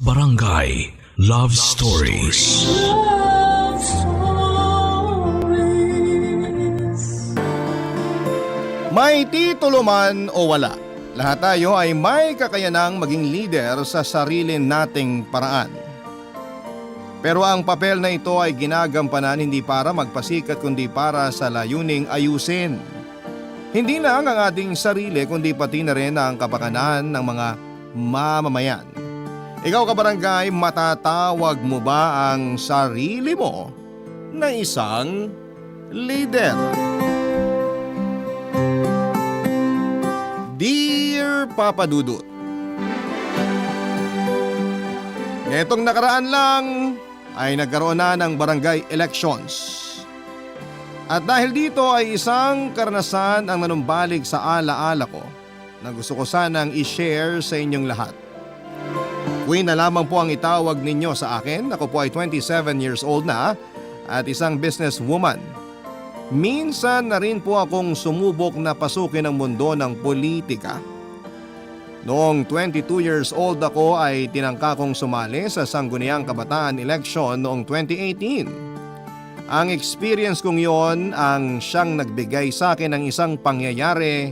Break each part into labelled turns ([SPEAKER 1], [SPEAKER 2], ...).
[SPEAKER 1] Barangay Love Stories.
[SPEAKER 2] Love Stories.
[SPEAKER 3] May titulo man o wala, lahat tayo ay may kakayanang maging leader sa sarili nating paraan. Pero ang papel na ito ay ginagampanan hindi para magpasikat kundi para sa layuning ayusin. Hindi lang ang ating sarili kundi pati na rin ang kapakanan ng mga mamamayan. Ikaw kabarangay, matatawag mo ba ang sarili mo na isang leader? Dear Papa Dudut, netong nakaraan lang ay nagkaroon na ng barangay elections. At dahil dito ay isang karanasan ang nanumbalik sa alaala ko na gusto ko sanang i-share sa inyong lahat. Queen na lamang po ang itawag ninyo sa akin. Ako po ay 27 years old na at isang businesswoman. Minsan na rin po akong sumubok na pasukin ang mundo ng politika. Noong 22 years old ako ay tinangka kong sumali sa Sangguniang Kabataan Election noong 2018. Ang experience kong yon ang siyang nagbigay sa akin ng isang pangyayari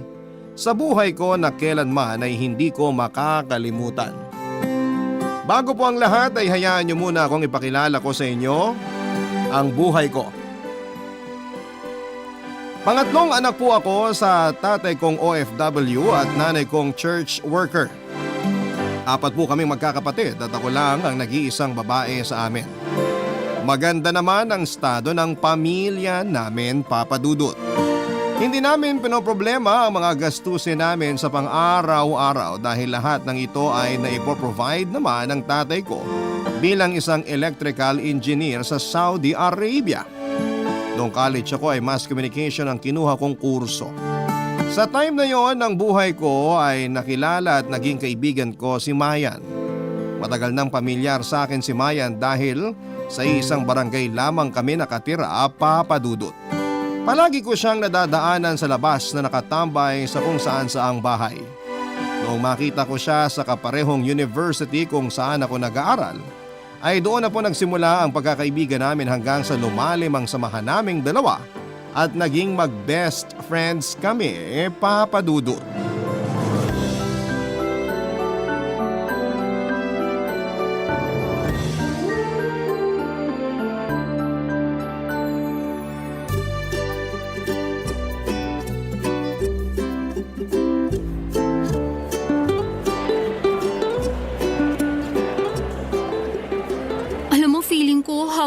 [SPEAKER 3] sa buhay ko na kailanman ay hindi ko makakalimutan. Bago po ang lahat ay hayaan niyo muna akong ipakilala ko sa inyo ang buhay ko. Pangatlong anak po ako sa tatay kong OFW at nanay kong church worker. Apat po kaming magkakapatid at ako lang ang nag-iisang babae sa amin. Maganda naman ang estado ng pamilya namin, Papa Dudut. Hindi namin pinoproblema ang mga gastusin namin sa pang-araw-araw dahil lahat ng ito ay naipoprovide naman ng tatay ko bilang isang electrical engineer sa Saudi Arabia. Noong college ako ay mass communication ang kinuha kong kurso. Sa time na yon ng buhay ko ay nakilala at naging kaibigan ko si Mayan. Matagal nang pamilyar sa akin si Mayan dahil sa isang barangay lamang kami nakatira, Papa Dudut. Palagi ko siyang nadadaanan sa labas na nakatambay sa kung saan saang bahay. Noong makita ko siya sa kaparehong university kung saan ako nag-aaral, ay doon na po nagsimula ang pagkakaibigan namin hanggang sa lumalim ang samahan naming dalawa at naging mag-best friends kami, Papa Dudut.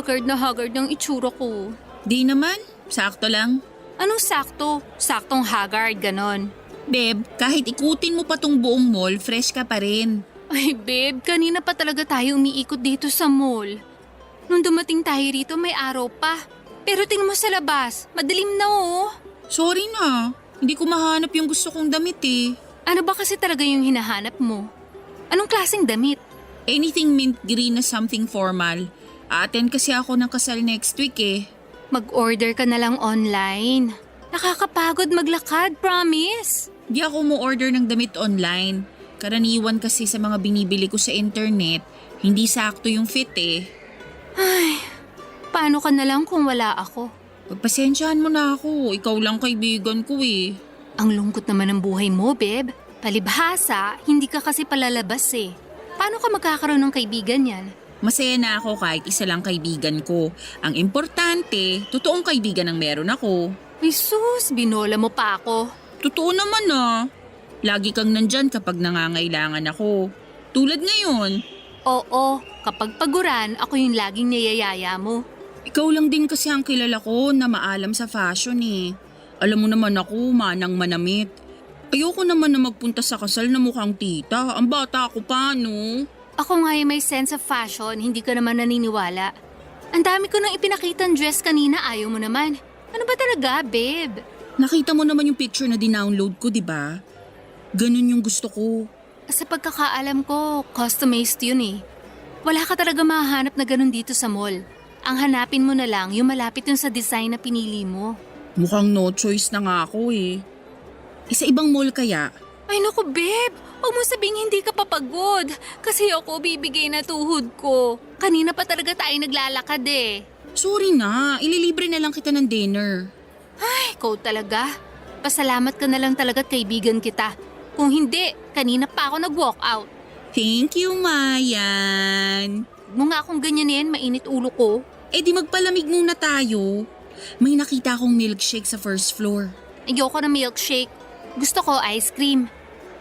[SPEAKER 4] Haggard na haggard ng itsura ko.
[SPEAKER 5] Di naman, sakto lang.
[SPEAKER 4] Anong sakto? Saktong haggard, ganon.
[SPEAKER 5] Beb, kahit ikutin mo pa tong buong mall, fresh ka pa rin.
[SPEAKER 4] Ay babe, kanina pa talaga tayo umiikot dito sa mall. Nung dumating tayo rito may araw pa. Pero tingnan mo sa labas, madilim na oh.
[SPEAKER 5] Sorry na, hindi ko mahanap yung gusto kong damit eh.
[SPEAKER 4] Ano ba kasi talaga yung hinahanap mo? Anong klaseng damit?
[SPEAKER 5] Anything mint green na something formal. Attend kasi ako ng kasal next week eh.
[SPEAKER 4] Mag-order ka na lang online. Nakakapagod maglakad, promise.
[SPEAKER 5] Di ako mo order ng damit online. Karaniwan kasi sa mga binibili ko sa internet, hindi sakto yung fit eh.
[SPEAKER 4] Ay, paano ka na lang kung wala ako?
[SPEAKER 5] Pagpasensyahan mo na ako, ikaw lang kaibigan ko eh.
[SPEAKER 4] Ang lungkot naman ng buhay mo, babe. Palibhasa, hindi ka kasi palalabas eh. Paano ka magkakaroon ng kaibigan yan?
[SPEAKER 5] Masaya na ako kahit isa lang kaibigan ko. Ang importante, totoong kaibigan ang meron ako.
[SPEAKER 4] Ay sus, binola mo pa ako.
[SPEAKER 5] Totoo naman ah. Lagi kang nandyan kapag nangangailangan ako. Tulad ngayon.
[SPEAKER 4] Oo, kapag paguran, ako yung laging niyayaya mo.
[SPEAKER 5] Ikaw lang din kasi ang kilala ko na maalam sa fashion eh. Alam mo naman ako, manang manamit. Ayoko naman na magpunta sa kasal na mukhang tita. Ang bata ako pa, no?
[SPEAKER 4] Ako nga yung may sense of fashion, hindi ka naman naniniwala. Ang dami ko nang ipinakitang dress kanina, ayaw mo naman. Ano ba talaga, babe?
[SPEAKER 5] Nakita mo naman yung picture na dinownload ko, di ba? Ganun yung gusto ko.
[SPEAKER 4] Sa pagkakaalam ko, customized yun eh. Wala ka talaga mahanap na ganun dito sa mall. Ang hanapin mo na lang yung malapit yung sa design na pinili mo.
[SPEAKER 5] Mukhang no choice na nga ako eh. Sa ibang mall kaya?
[SPEAKER 4] Ay naku, babe! Huwag mo sabing hindi ka papagod. Kasi ako bibigay na tuhod ko. Kanina pa talaga tayo naglalakad eh.
[SPEAKER 5] Sorry na, ililibre na lang kita ng dinner.
[SPEAKER 4] Ay, ikaw talaga. Pasalamat ka na lang talaga at kaibigan kita. Kung hindi, kanina pa ako nag-walk out.
[SPEAKER 5] Thank you, Mayan.
[SPEAKER 4] Huwag mo nga akong ganyanin, mainit ulo ko.
[SPEAKER 5] Eh di magpalamig muna tayo. May nakita akong milkshake sa first floor.
[SPEAKER 4] Ayoko na milkshake. Gusto ko ice cream.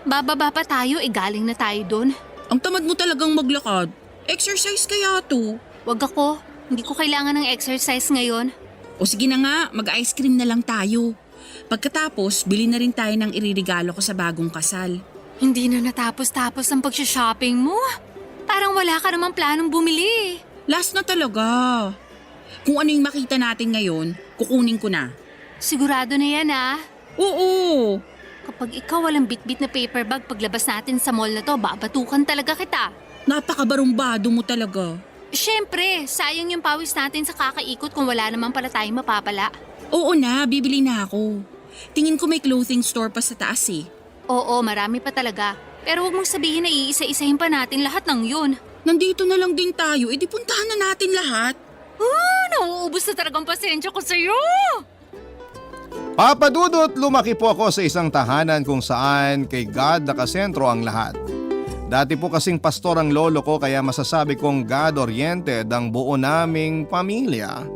[SPEAKER 4] Bababa pa tayo, galing na tayo doon.
[SPEAKER 5] Ang tamad mo talagang maglakad. Exercise kaya to.
[SPEAKER 4] Wag ako, hindi ko kailangan ng exercise ngayon.
[SPEAKER 5] O sige na nga, mag-ice cream na lang tayo. Pagkatapos, bili na rin tayo ng iririgalo ko sa bagong kasal.
[SPEAKER 4] Hindi na natapos-tapos ang pag-shopping mo. Parang wala ka namang planong bumili.
[SPEAKER 5] Last na talaga. Kung ano yung makita natin ngayon, kukunin ko na.
[SPEAKER 4] Sigurado na yan ah.
[SPEAKER 5] Oo.
[SPEAKER 4] Kapag ikaw walang bitbit na paper bag paglabas natin sa mall na to, babatukan talaga kita.
[SPEAKER 5] Napakabarumbado mo talaga.
[SPEAKER 4] Siyempre, sayang yung pawis natin sa kakaikot kung wala naman pala tayong mapapala.
[SPEAKER 5] Oo na, bibili na ako. Tingin ko may clothing store pa sa taas eh.
[SPEAKER 4] Oo, marami pa talaga. Pero huwag mong sabihin na iisa-isahin pa natin lahat ng yun.
[SPEAKER 5] Nandito na lang din tayo, edi puntahan na natin lahat.
[SPEAKER 4] Nauubos na talagang pasensya ko sa'yo.
[SPEAKER 3] Papa Dudut, lumaki po ako sa isang tahanan kung saan kay God nakasentro ang lahat. Dati po kasing pastor ang lolo ko kaya masasabi kong God-oriented ang buo naming pamilya.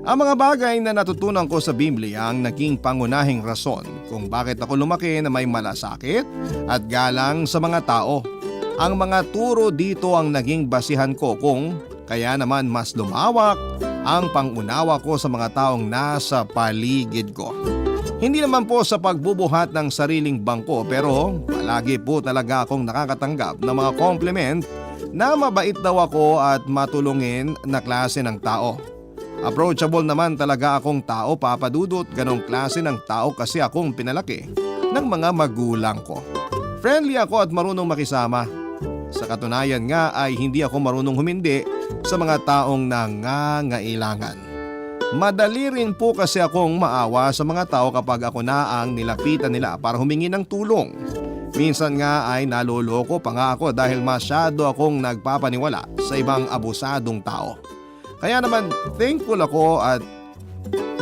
[SPEAKER 3] Ang mga bagay na natutunan ko sa Biblia ang naging pangunahing rason kung bakit ako lumaki na may malasakit at galang sa mga tao. Ang mga turo dito ang naging basihan ko kung kaya naman mas lumawak ang pangunawa ko sa mga taong nasa paligid ko. Hindi naman po sa pagbubuhat ng sariling bangko pero palagi po talaga akong nakakatanggap ng mga compliment na mabait daw ako at matulungin na klase ng tao. Approachable naman talaga akong tao, Papa Dudut. Ganong klase ng tao kasi akong pinalaki ng mga magulang ko. Friendly ako at marunong makisama. Sa katunayan nga ay hindi ako marunong humindi sa mga taong nangangailangan. Madali rin po kasi akong maawa sa mga tao kapag ako na ang nilapitan nila para humingi ng tulong. Minsan nga ay naloloko pa nga ako dahil masyado akong nagpapaniwala sa ibang abusadong tao. Kaya naman thankful ako at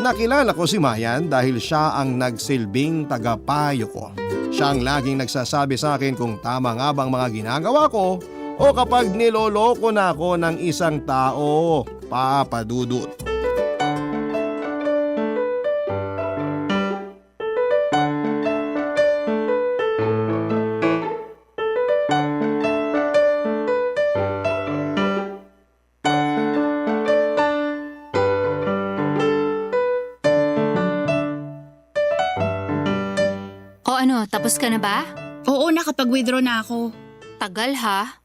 [SPEAKER 3] nakilala ko si Mayan dahil siya ang nagsilbing tagapayo ko. Siya ang laging nagsasabi sa akin kung tama nga bang mga ginagawa ko o kapag niloloko na ako ng isang tao, Papa Dudut.
[SPEAKER 4] Tapos ka na ba?
[SPEAKER 5] Oo, nakapag-withdraw na ako.
[SPEAKER 4] Tagal ha?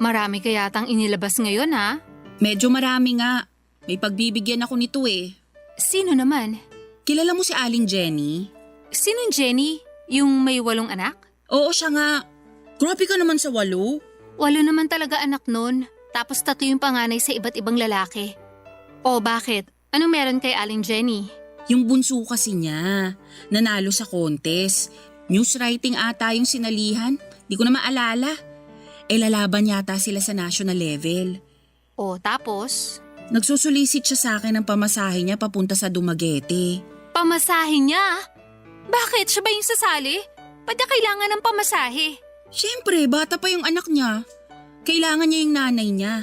[SPEAKER 4] Marami ka yatang inilabas ngayon ha?
[SPEAKER 5] Medyo marami nga. May pagbibigyan ako nito eh.
[SPEAKER 4] Sino naman?
[SPEAKER 5] Kilala mo si Aling Jenny?
[SPEAKER 4] Sinong Jenny? Yung may 8 anak?
[SPEAKER 5] Oo, siya nga. Grabe ka naman sa 8.
[SPEAKER 4] 8 naman talaga anak nun. Tapos 3 yung panganay sa iba't ibang lalaki. O bakit? Anong meron kay Aling Jenny?
[SPEAKER 5] Yung bunso kasi niya. Nanalo sa contest. News writing ata yung sinalihan. Di ko na maalala. Lalaban yata sila sa national level.
[SPEAKER 4] O tapos?
[SPEAKER 5] Nagsusulisit siya sa akin ng pamasahe niya papunta sa Dumaguete.
[SPEAKER 4] Pamasahe niya? Bakit? Siya ba yung sasali? Ba't niya kailangan ng pamasahe?
[SPEAKER 5] Siyempre, bata pa yung anak niya. Kailangan niya yung nanay niya.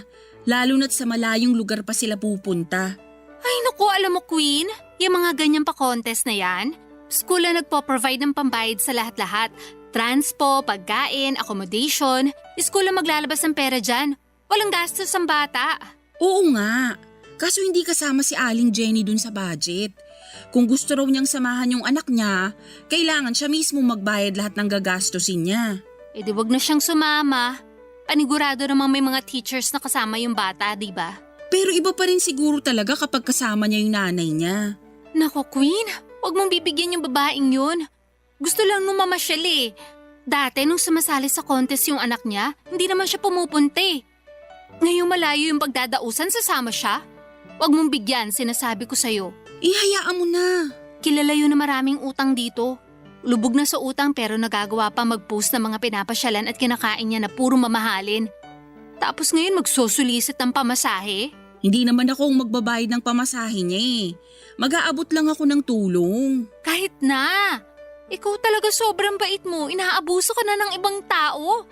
[SPEAKER 5] Lalo na't sa malayong lugar pa sila pupunta.
[SPEAKER 4] Ay naku, alam mo Queen, yung mga ganyang pa-contest na yan, school na nagpo-provide ng pambayad sa lahat-lahat. Transpo, pagkain, accommodation. School na maglalabas ng pera dyan. Walang gastos ang bata.
[SPEAKER 5] Oo nga. Kaso hindi kasama si Aling Jenny dun sa budget. Kung gusto raw niyang samahan yung anak niya, kailangan siya mismo magbayad lahat ng gagastusin niya.
[SPEAKER 4] Eh di wag na siyang sumama. Panigurado namang may mga teachers na kasama yung bata, di ba?
[SPEAKER 5] Pero iba pa rin siguro talaga kapag kasama niya yung nanay niya.
[SPEAKER 4] Nako Queen, wag mong bibigyan yung babaeng yun. Gusto lang nung mamasyal eh. Dati nung sumasali sa contest yung anak niya, hindi naman siya pumupunti. Ngayong malayo yung pagdadausan, sasama siya? Wag mong bigyan, sinasabi ko sa'yo.
[SPEAKER 5] Ihayaan mo na.
[SPEAKER 4] Kilala yun na maraming utang dito. Lubog na sa utang pero nagagawa pa mag-post ng mga pinapasyalan at kinakain niya na puro mamahalin. Tapos ngayon magsusulisit ng pamasahe?
[SPEAKER 5] Hindi naman ako ang magbabayad ng pamasahe niya eh. Mag-aabot lang ako ng tulong.
[SPEAKER 4] Kahit na! Ikaw talaga sobrang bait mo, inaabuso ka na ng ibang tao.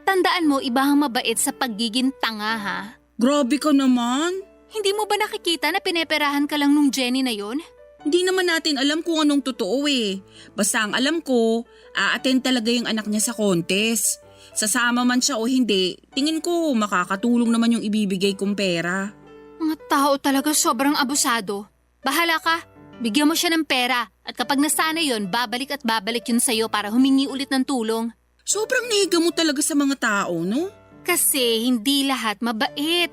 [SPEAKER 4] Tandaan mo, iba ang mabait sa pagiging tanga ha.
[SPEAKER 5] Grabe ka naman.
[SPEAKER 4] Hindi mo ba nakikita na pineperahan ka lang nung Jenny na yon?
[SPEAKER 5] Hindi naman natin alam kung anong totoo eh. Basta ang alam ko, a-attend talaga yung anak niya sa contest. Sasama man siya o hindi, tingin ko makakatulong naman yung ibibigay kong pera.
[SPEAKER 4] Mga tao talaga sobrang abusado. Bahala ka, bigyan mo siya ng pera at kapag nasana yon, babalik at babalik yun sa'yo para humingi ulit ng tulong.
[SPEAKER 5] Sobrang nahiga mo talaga sa mga tao, no?
[SPEAKER 4] Kasi hindi lahat mabait.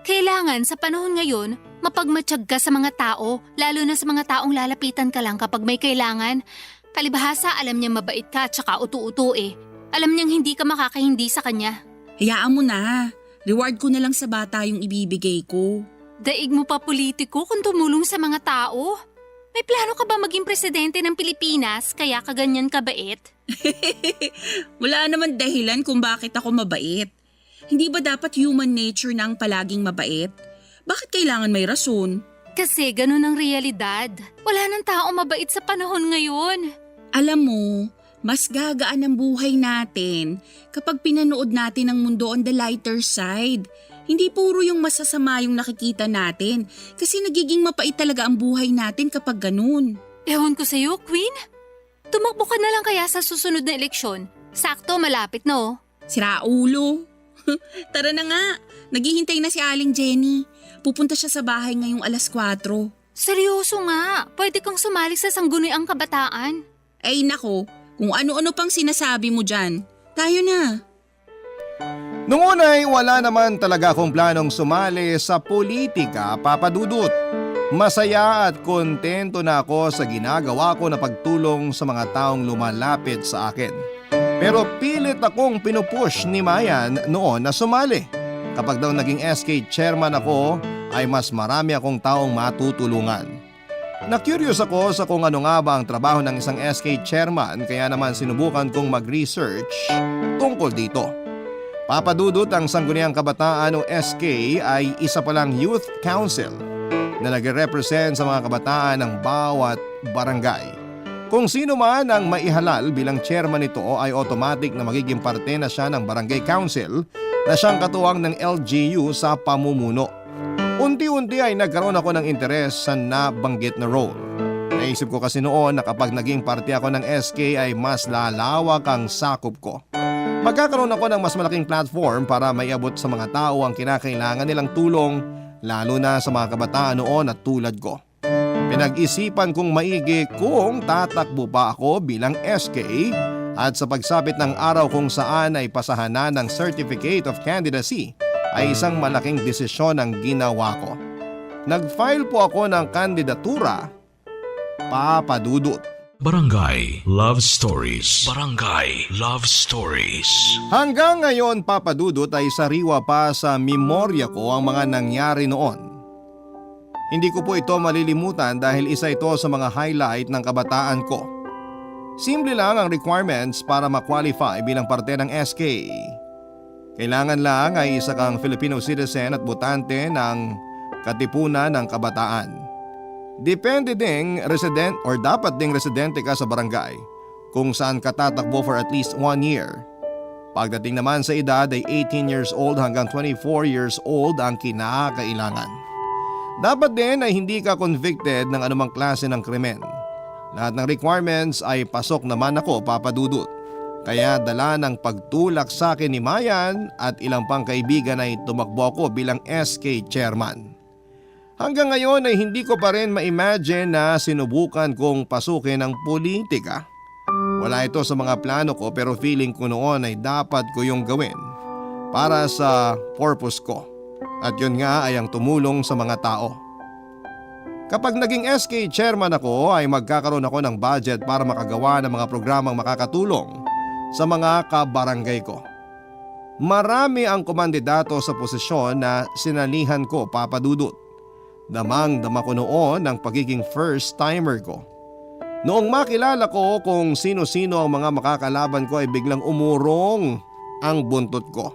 [SPEAKER 4] Kailangan sa panahon ngayon, mapagmatsyag ka sa mga tao, lalo na sa mga taong lalapitan ka lang kapag may kailangan. Palibhasa, alam niya mabait ka at saka utu-utu eh. Alam niyang hindi ka makakahindi sa kanya.
[SPEAKER 5] Hayaan mo na. Reward ko na lang sa bata yung ibibigay ko.
[SPEAKER 4] Daig mo pa politiko kung tumulong sa mga tao. May plano ka ba maging presidente ng Pilipinas kaya ka ganyan kabait?
[SPEAKER 5] Wala naman dahilan kung bakit ako mabait. Hindi ba dapat human nature na ang palaging mabait? Bakit kailangan may rason?
[SPEAKER 4] Kasi ganun ang realidad. Wala nang tao mabait sa panahon ngayon.
[SPEAKER 5] Alam mo, mas gagaan ang buhay natin kapag pinanood natin ang mundo on the lighter side. Hindi puro yung masasama yung nakikita natin kasi nagiging mapait talaga ang buhay natin kapag ganun.
[SPEAKER 4] Ewan ko sa'yo, Queen. Tumakbo ka na lang kaya sa susunod na eleksyon. Sakto, malapit na oh.
[SPEAKER 5] Sira ulo. Tara na nga, naghihintay na si Aling Jenny. Pupunta siya sa bahay ngayong 4:00.
[SPEAKER 4] Seryoso nga, pwede kang sumali sa sangguniang kabataan.
[SPEAKER 5] Ay nako, kung ano-ano pang sinasabi mo dyan. Tayo na.
[SPEAKER 3] Noong una ay wala naman talaga akong planong sumali sa politika, Papa Dudut. Masaya at kontento na ako sa ginagawa ko na pagtulong sa mga taong lumalapit sa akin. Pero pilit akong pinupush ni Mayan noon na sumali. Kapag daw naging SK chairman ako ay mas marami akong taong matutulungan. Na-curious ako sa kung ano nga ba ang trabaho ng isang SK chairman kaya naman sinubukan kong mag-research tungkol dito. Papadudot ang Sangguniang Kabataan o SK ay isa palang youth council na nagre-represent sa mga kabataan ng bawat barangay. Kung sino man ang maihalal bilang chairman nito ay automatic na magiging parte na siya ng barangay council na siyang katuwang ng LGU sa pamumuno. Unti-unti ay nagkaroon ako ng interes sa nabanggit na role. Naisip ko kasi noon na kapag naging parte ako ng SK ay mas lalawak ang sakop ko. Magkakaroon ako ng mas malaking platform para maiabot sa mga tao ang kinakailangan nilang tulong lalo na sa mga kabataan noon at tulad ko. Pinag-isipan kong maigi kung tatakbo pa ako bilang SK at sa pagsapit ng araw kung saan ay pasahanan ng Certificate of Candidacy ay isang malaking desisyon ang ginawa ko. Nag-file po ako ng kandidatura, Papa Dudut.
[SPEAKER 1] Barangay Love Stories. Barangay Love Stories.
[SPEAKER 3] Hanggang ngayon, Papa Dudut, ay sariwa pa sa memorya ko ang mga nangyari noon. Hindi ko po ito malilimutan dahil isa ito sa mga highlight ng kabataan ko. Simple lang ang requirements para ma-qualify bilang parte ng SK. Kailangan lang ay isa kang Filipino citizen at botante ng Katipunan ng Kabataan. Depende ding resident or dapat ding residente ka sa barangay kung saan ka tatakbo for at least 1 year. Pagdating naman sa edad ay 18 years old hanggang 24 years old ang kinakailangan. Dapat din ay hindi ka convicted ng anumang klase ng krimen. Lahat ng requirements ay pasok naman ako, Papa Dudut. Kaya dala ng pagtulak sa akin ni Mayan at ilang pang kaibigan ay tumakbo ako bilang SK chairman. Hanggang ngayon ay hindi ko pa rin ma-imagine na sinubukan kong pasukin ang politika. Wala ito sa mga plano ko pero feeling ko noon ay dapat ko yung gawin para sa purpose ko. At yun nga ay ang tumulong sa mga tao. Kapag naging SK chairman ako ay magkakaroon ako ng budget para makagawa ng mga programang makakatulong sa mga kabarangay ko. Marami ang kumandidato sa posisyon na sinalihan ko, Papa Dudut. Damang-dama ko noon ang pagiging first timer ko. Noong makilala ko kung sino-sino ang mga makakalaban ko ay biglang umurong ang buntot ko.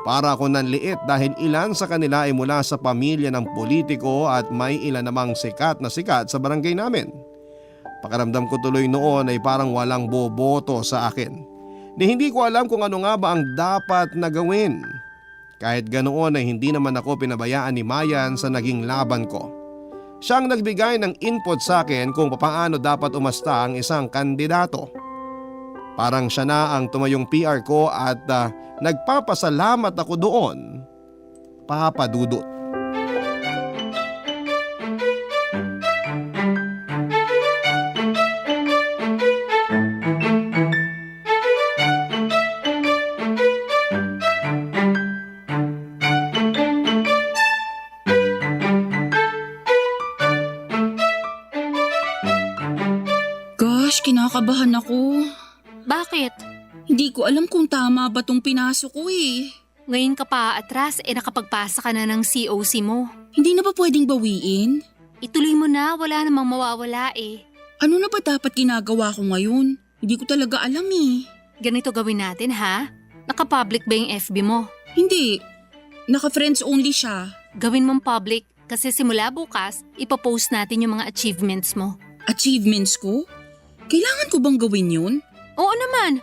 [SPEAKER 3] Para ako nanliit dahil ilan sa kanila ay mula sa pamilya ng politiko at may ilan namang sikat na sikat sa barangay namin. Pakiramdam ko tuloy noon ay parang walang boboto sa akin. Hindi ko alam kung ano nga ba ang dapat na gawin. Kahit ganoon ay hindi naman ako pinabayaan ni Mayan sa naging laban ko. Siyang nagbigay ng input sa akin kung paano dapat umasta ang isang kandidato. Parang siya na ang tumayong PR ko at nagpapasalamat ako doon, Papa Dudut.
[SPEAKER 5] Gosh, kinakabahan ako.
[SPEAKER 4] Bakit?
[SPEAKER 5] Hindi ko alam kung tama ba tong pinasok ko eh.
[SPEAKER 4] Ngayon ka pa atras nakapagpasa ka na ng COC mo.
[SPEAKER 5] Hindi na ba pwedeng bawiin?
[SPEAKER 4] Ituloy mo na, wala namang mawawala eh.
[SPEAKER 5] Ano na ba dapat ginagawa ko ngayon? Hindi ko talaga alam eh.
[SPEAKER 4] Ganito gawin natin ha? Naka-public ba yung FB mo?
[SPEAKER 5] Hindi. Naka-friends only siya.
[SPEAKER 4] Gawin mong public kasi simula bukas, ipopost natin yung mga achievements mo.
[SPEAKER 5] Achievements ko? Kailangan ko bang gawin yun?
[SPEAKER 4] Oo naman.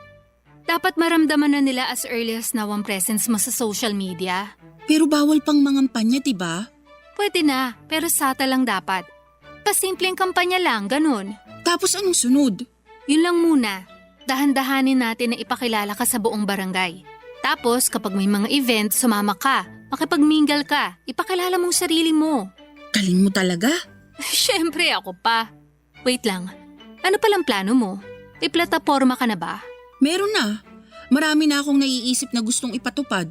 [SPEAKER 4] Dapat maramdaman na nila as early as now ang presence mo sa social media.
[SPEAKER 5] Pero bawal pang mangampanya, diba?
[SPEAKER 4] Pwede na, pero sata lang dapat. Pasimpleng kampanya lang, ganun.
[SPEAKER 5] Tapos anong sunod?
[SPEAKER 4] Yun lang muna. Dahan-dahanin natin na ipakilala ka sa buong barangay. Tapos kapag may mga event, sumama ka. Makipag-mingle ka. Ipakilala mong sarili mo.
[SPEAKER 5] Galing mo talaga?
[SPEAKER 4] Siyempre ako pa. Wait lang. Ano palang plano mo? May plataforma ka na ba?
[SPEAKER 5] Meron na. Marami na akong naiisip na gustong ipatupad.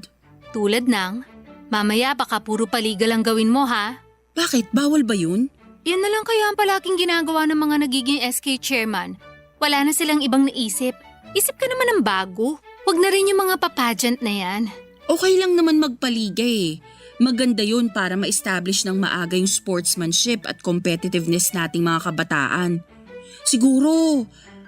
[SPEAKER 4] Tulad ng, mamaya baka puro paligal ang gawin mo ha?
[SPEAKER 5] Bakit? Bawal ba yun?
[SPEAKER 4] Yan na lang kaya ang palaging ginagawa ng mga nagiging SK chairman. Wala na silang ibang naisip. Isip ka naman ng bago. Huwag na rin yung mga papageant na yan.
[SPEAKER 5] Okay lang naman magpaligay eh. Maganda yun para ma-establish ng maaga yung sportsmanship at competitiveness nating mga kabataan. Siguro,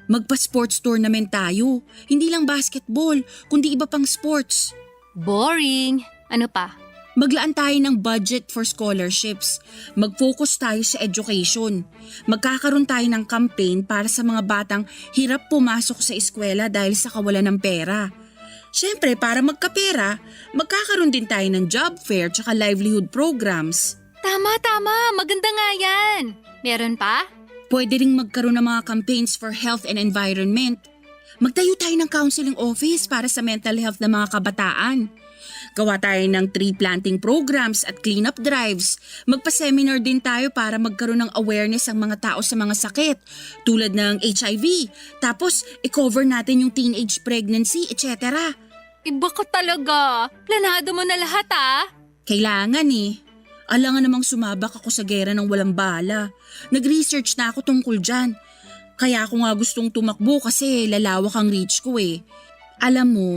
[SPEAKER 5] magpa-sports tournament tayo. Hindi lang basketball, kundi iba pang sports.
[SPEAKER 4] Boring. Ano pa?
[SPEAKER 5] Maglaan tayo ng budget for scholarships. Mag-focus tayo sa education. Magkakaroon tayo ng campaign para sa mga batang hirap pumasok sa eskwela dahil sa kawalan ng pera. Siyempre, para magkapera, magkakaroon din tayo ng job fair tsaka livelihood programs.
[SPEAKER 4] Tama. Maganda nga yan. Meron pa?
[SPEAKER 5] Pwede ring magkaroon ng mga campaigns for health and environment. Magtayo tayo ng counseling office para sa mental health ng mga kabataan. Gawa tayo ng tree planting programs at cleanup drives. Magpa-seminar din tayo para magkaroon ng awareness ang mga tao sa mga sakit tulad ng HIV. Tapos, i-cover natin yung teenage pregnancy, etc.
[SPEAKER 4] Iba ka talaga. Planado mo na lahat ah.
[SPEAKER 5] Kailangan eh. Alangan namang sumabak ako sa gera ng walang bala. Nag-research na ako tungkol dyan. Kaya ako nga gustong tumakbo kasi lalawak ang reach ko eh. Alam mo,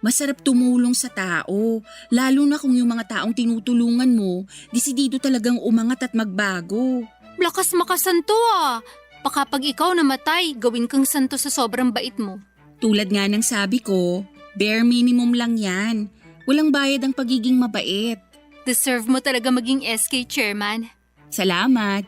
[SPEAKER 5] masarap tumulong sa tao, lalo na kung yung mga taong tinutulungan mo, desidido talagang umangat at magbago.
[SPEAKER 4] Lakas makasanto ah. Baka pag ikaw namatay, gawin kang santo sa sobrang bait mo.
[SPEAKER 5] Tulad nga ng sabi ko, bare minimum lang yan. Walang bayad ang pagiging mabait.
[SPEAKER 4] Deserve mo talaga maging SK chairman.
[SPEAKER 5] Salamat.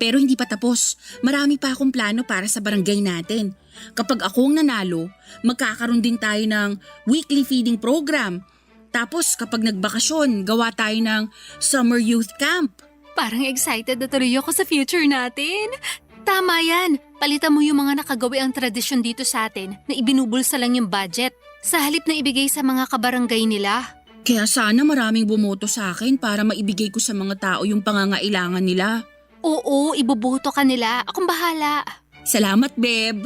[SPEAKER 5] Pero hindi pa tapos. Marami pa akong plano para sa barangay natin. Kapag ako ang nanalo, magkakaroon din tayo ng weekly feeding program. Tapos kapag nagbakasyon, gawa tayo ng summer youth camp.
[SPEAKER 4] Parang excited na tuloy ako sa future natin. Tama yan. Palitan mo yung mga nakagawi ang tradisyon dito sa atin na ibinubulsa lang yung budget sa halip na ibigay sa mga kabarangay nila.
[SPEAKER 5] Kaya sana maraming bumoto sa akin para maibigay ko sa mga tao yung pangangailangan nila.
[SPEAKER 4] Oo, iboboto ka nila. Akong bahala.
[SPEAKER 5] Salamat, Beb.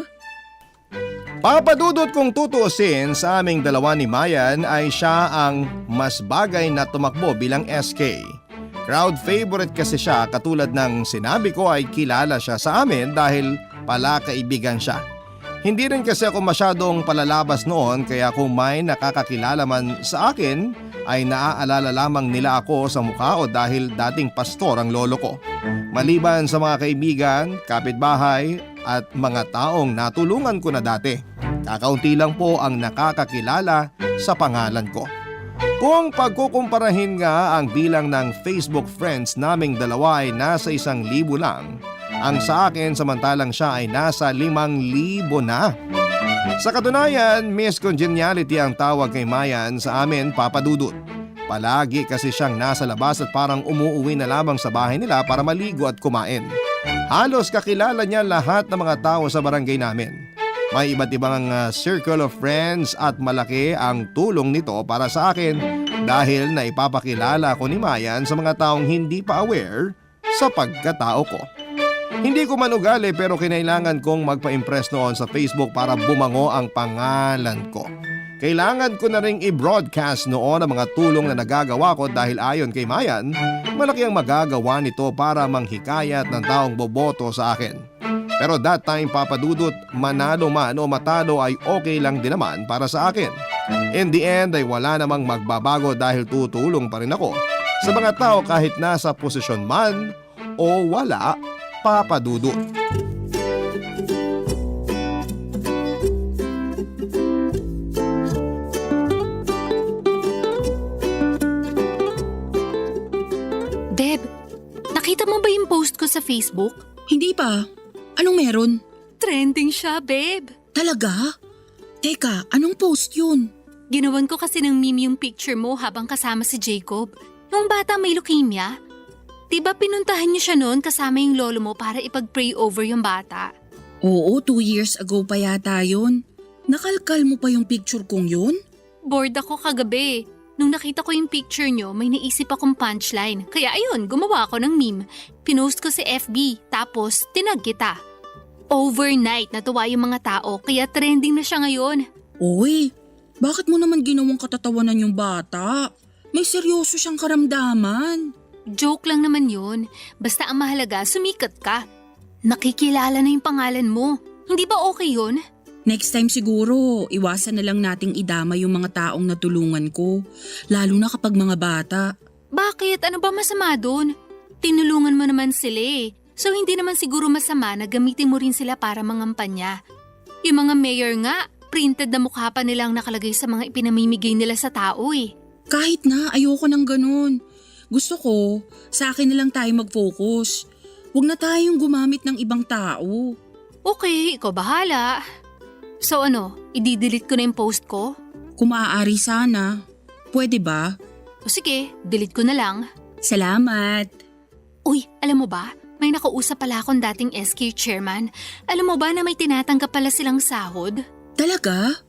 [SPEAKER 3] Papadudot kung tutuusin sa aming dalawa ni Mayan ay siya ang mas bagay na tumakbo bilang SK. Crowd favorite kasi siya, katulad ng sinabi ko ay kilala siya sa amin dahil pala kaibigan siya. Hindi rin kasi ako masyadong palalabas noon kaya kung may nakakakilala man sa akin ay naaalala lamang nila ako sa mukha o dahil dating pastor ang lolo ko. Maliban sa mga kaibigan, kapitbahay at mga taong natulungan ko na dati. Kakaunti lang po ang nakakakilala sa pangalan ko. Kung pagkukumparahin nga ang bilang ng Facebook friends naming dalawa ay nasa 1,000 lang, ang sa akin samantalang siya ay nasa 5,000 na. Sa katunayan, Miss Congeniality ang tawag kay Mayan sa amin, Papa Dudut. Palagi kasi siyang nasa labas at parang umuuwi na lamang sa bahay nila para maligo at kumain. Halos kakilala niya lahat ng mga tao sa barangay namin. May iba't ibang circle of friends at malaki ang tulong nito para sa akin dahil naipapakilala ko ni Mayan sa mga taong hindi pa aware sa pagkatao ko. Hindi ko man ugali pero kinailangan kong magpa-impress noon sa Facebook para bumango ang pangalan ko. Kailangan ko na ring i-broadcast noon ang mga tulong na nagagawa ko dahil ayon kay Mayan, malaki ang magagawa nito para manghikayat ng taong boboto sa akin. Pero that time Papa Dudut, manalo man o matalo ay okay lang din naman para sa akin. In the end ay wala namang magbabago dahil tutulong pa rin ako sa mga tao kahit nasa posisyon man o wala, Papa Dudut.
[SPEAKER 4] Deb, nakita mo ba yung post ko sa Facebook?
[SPEAKER 5] Hindi pa. Anong meron?
[SPEAKER 4] Trending siya, babe.
[SPEAKER 5] Talaga? Teka, anong post yun?
[SPEAKER 4] Ginawan ko kasi ng meme yung picture mo habang kasama si Jacob. Yung bata may leukemia. Diba pinuntahan niyo siya noon kasama yung lolo mo para ipag-pray over yung bata?
[SPEAKER 5] Oo, 2 years ago pa yata yun. Nakalkal mo pa yung picture kong yun?
[SPEAKER 4] Bored ako kagabi. Nung nakita ko yung picture nyo, may naisip akong punchline. Kaya ayun, gumawa ako ng meme. Pinost ko sa FB, tapos tinag kita. Overnight natuwa yung mga tao, kaya trending na siya ngayon.
[SPEAKER 5] Uy, bakit mo naman ginawang katatawanan yung bata? May seryoso siyang karamdaman.
[SPEAKER 4] Joke lang naman yun. Basta ang mahalaga, sumikat ka. Nakikilala na yung pangalan mo. Hindi ba okay yun?
[SPEAKER 5] Next time siguro, iwasan na lang nating idama yung mga taong natulungan ko. Lalo na kapag mga bata.
[SPEAKER 4] Bakit? Ano ba masama doon? Tinulungan mo naman sila eh. So hindi naman siguro masama na gamitin mo rin sila para mangampanya. Yung mga mayor nga, printed na mukha pa nilang nakalagay sa mga ipinamimigay nila sa tao eh.
[SPEAKER 5] Kahit na, ayoko ng ganun. Gusto ko, sa akin na lang tayo mag-focus. Huwag na tayong gumamit ng ibang tao.
[SPEAKER 4] Okay, ikaw bahala. So ano, i-delete ko na yung post ko?
[SPEAKER 5] Kung maaari sana. Pwede ba?
[SPEAKER 4] O sige, delete ko na lang.
[SPEAKER 5] Salamat.
[SPEAKER 4] Uy, alam mo ba? May nakausap pala akong dating SK chairman. Alam mo ba na may tinatanggap pala silang sahod?
[SPEAKER 5] Talaga?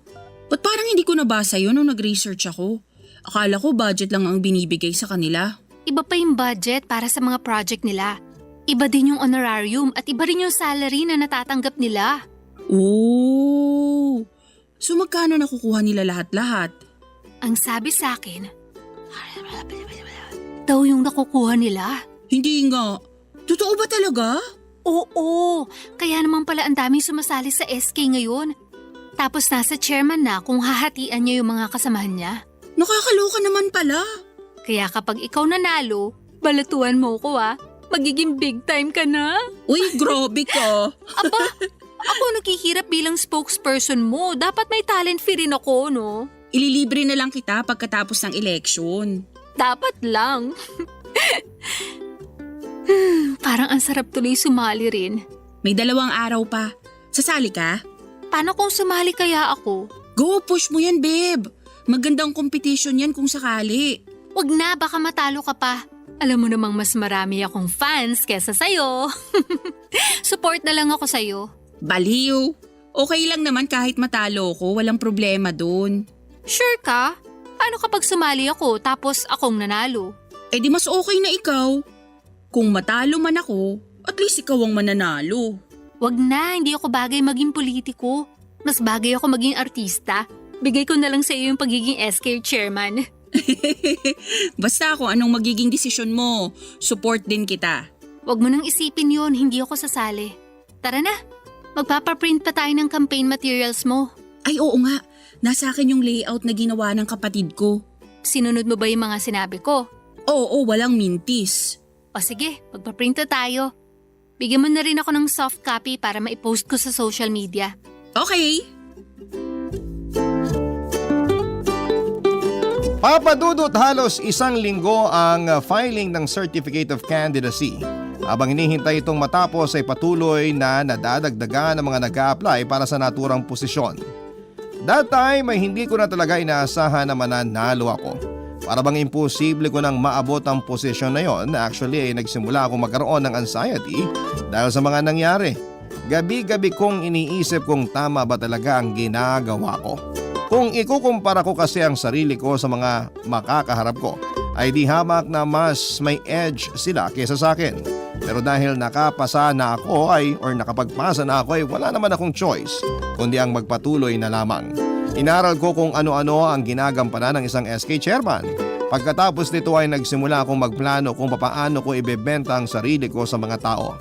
[SPEAKER 5] Ba't parang hindi ko nabasa yun nung nag-research ako? Akala ko budget lang ang binibigay sa kanila.
[SPEAKER 4] Iba pa yung budget para sa mga project nila. Iba din yung honorarium at iba rin yung salary na natatanggap nila.
[SPEAKER 5] Oh! So magkano nakukuha nila lahat-lahat?
[SPEAKER 4] Ang sabi sa akin, daw yung nakukuha nila.
[SPEAKER 5] Hindi nga. Totoo ba talaga?
[SPEAKER 4] Oo, kaya naman pala ang daming sumasali sa SK ngayon. Tapos nasa chairman na kung hahatian niya yung mga kasamahan niya.
[SPEAKER 5] Nakakaloka naman pala.
[SPEAKER 4] Kaya kapag ikaw nanalo, balatuan mo ko magiging big time ka na.
[SPEAKER 5] Uy, grabe ka.
[SPEAKER 4] Aba, ako naghihirap bilang spokesperson mo. Dapat may talent fee rin ako, no?
[SPEAKER 5] Ililibre na lang kita pagkatapos ng election.
[SPEAKER 4] Dapat lang. Parang ang sarap tuloy sumali rin.
[SPEAKER 5] May 2 araw pa. Sasali ka?
[SPEAKER 4] Paano kung sumali kaya ako?
[SPEAKER 5] Go, push mo yan, babe. Magandang competition yan kung sakali.
[SPEAKER 4] Wag na, baka matalo ka pa. Alam mo namang mas marami akong fans kesa sa'yo. Support na lang ako sa'yo.
[SPEAKER 5] Baliw. Okay lang naman kahit matalo ko, walang problema dun.
[SPEAKER 4] Sure ka? Paano kapag sumali ako tapos akong nanalo?
[SPEAKER 5] Eh di mas okay na ikaw. Kung matalo man ako, at least ikaw ang mananalo.
[SPEAKER 4] Wag na, hindi ako bagay maging politiko. Mas bagay ako maging artista. Bigay ko na lang sa iyo yung pagiging SK chairman.
[SPEAKER 5] Basta kung anong magiging desisyon mo, support din kita.
[SPEAKER 4] Wag mo nang isipin yon, hindi ako sasali. Tara na, magpapaprint pa tayo ng campaign materials mo.
[SPEAKER 5] Ay oo nga, nasa akin yung layout na ginawa ng kapatid ko.
[SPEAKER 4] Sinunod mo ba yung mga sinabi ko?
[SPEAKER 5] Oo, walang mintis.
[SPEAKER 4] O sige, magpaprint na tayo. Bigyan mo na rin ako ng soft copy para maipost ko sa social media.
[SPEAKER 5] Okay.
[SPEAKER 3] Papadudot halos 1 linggo ang filing ng Certificate of Candidacy. Habang hinihintay itong matapos ay patuloy na nadadagdagan ang mga nag-a-apply para sa naturang posisyon. That time ay hindi ko na talaga inaasahan na mananalo ako. Para bang imposible ko nang maabot ang posisyon na yon. Actually ay nagsimula akong magkaroon ng anxiety dahil sa mga nangyari. Gabi-gabi kong iniisip kung tama ba talaga ang ginagawa ko. Kung ikukumpara ko kasi ang sarili ko sa mga makakaharap ko, ay di hamak na mas may edge sila kaysa sa akin. Pero dahil nakapasa na ako nakapagpasa na ako ay wala naman akong choice kundi ang magpatuloy na lamang. Inaral ko kung ano-ano ang ginagampanan ng isang SK chairman. Pagkatapos nito ay nagsimula akong magplano kung paano ko ibebenta ang sarili ko sa mga tao.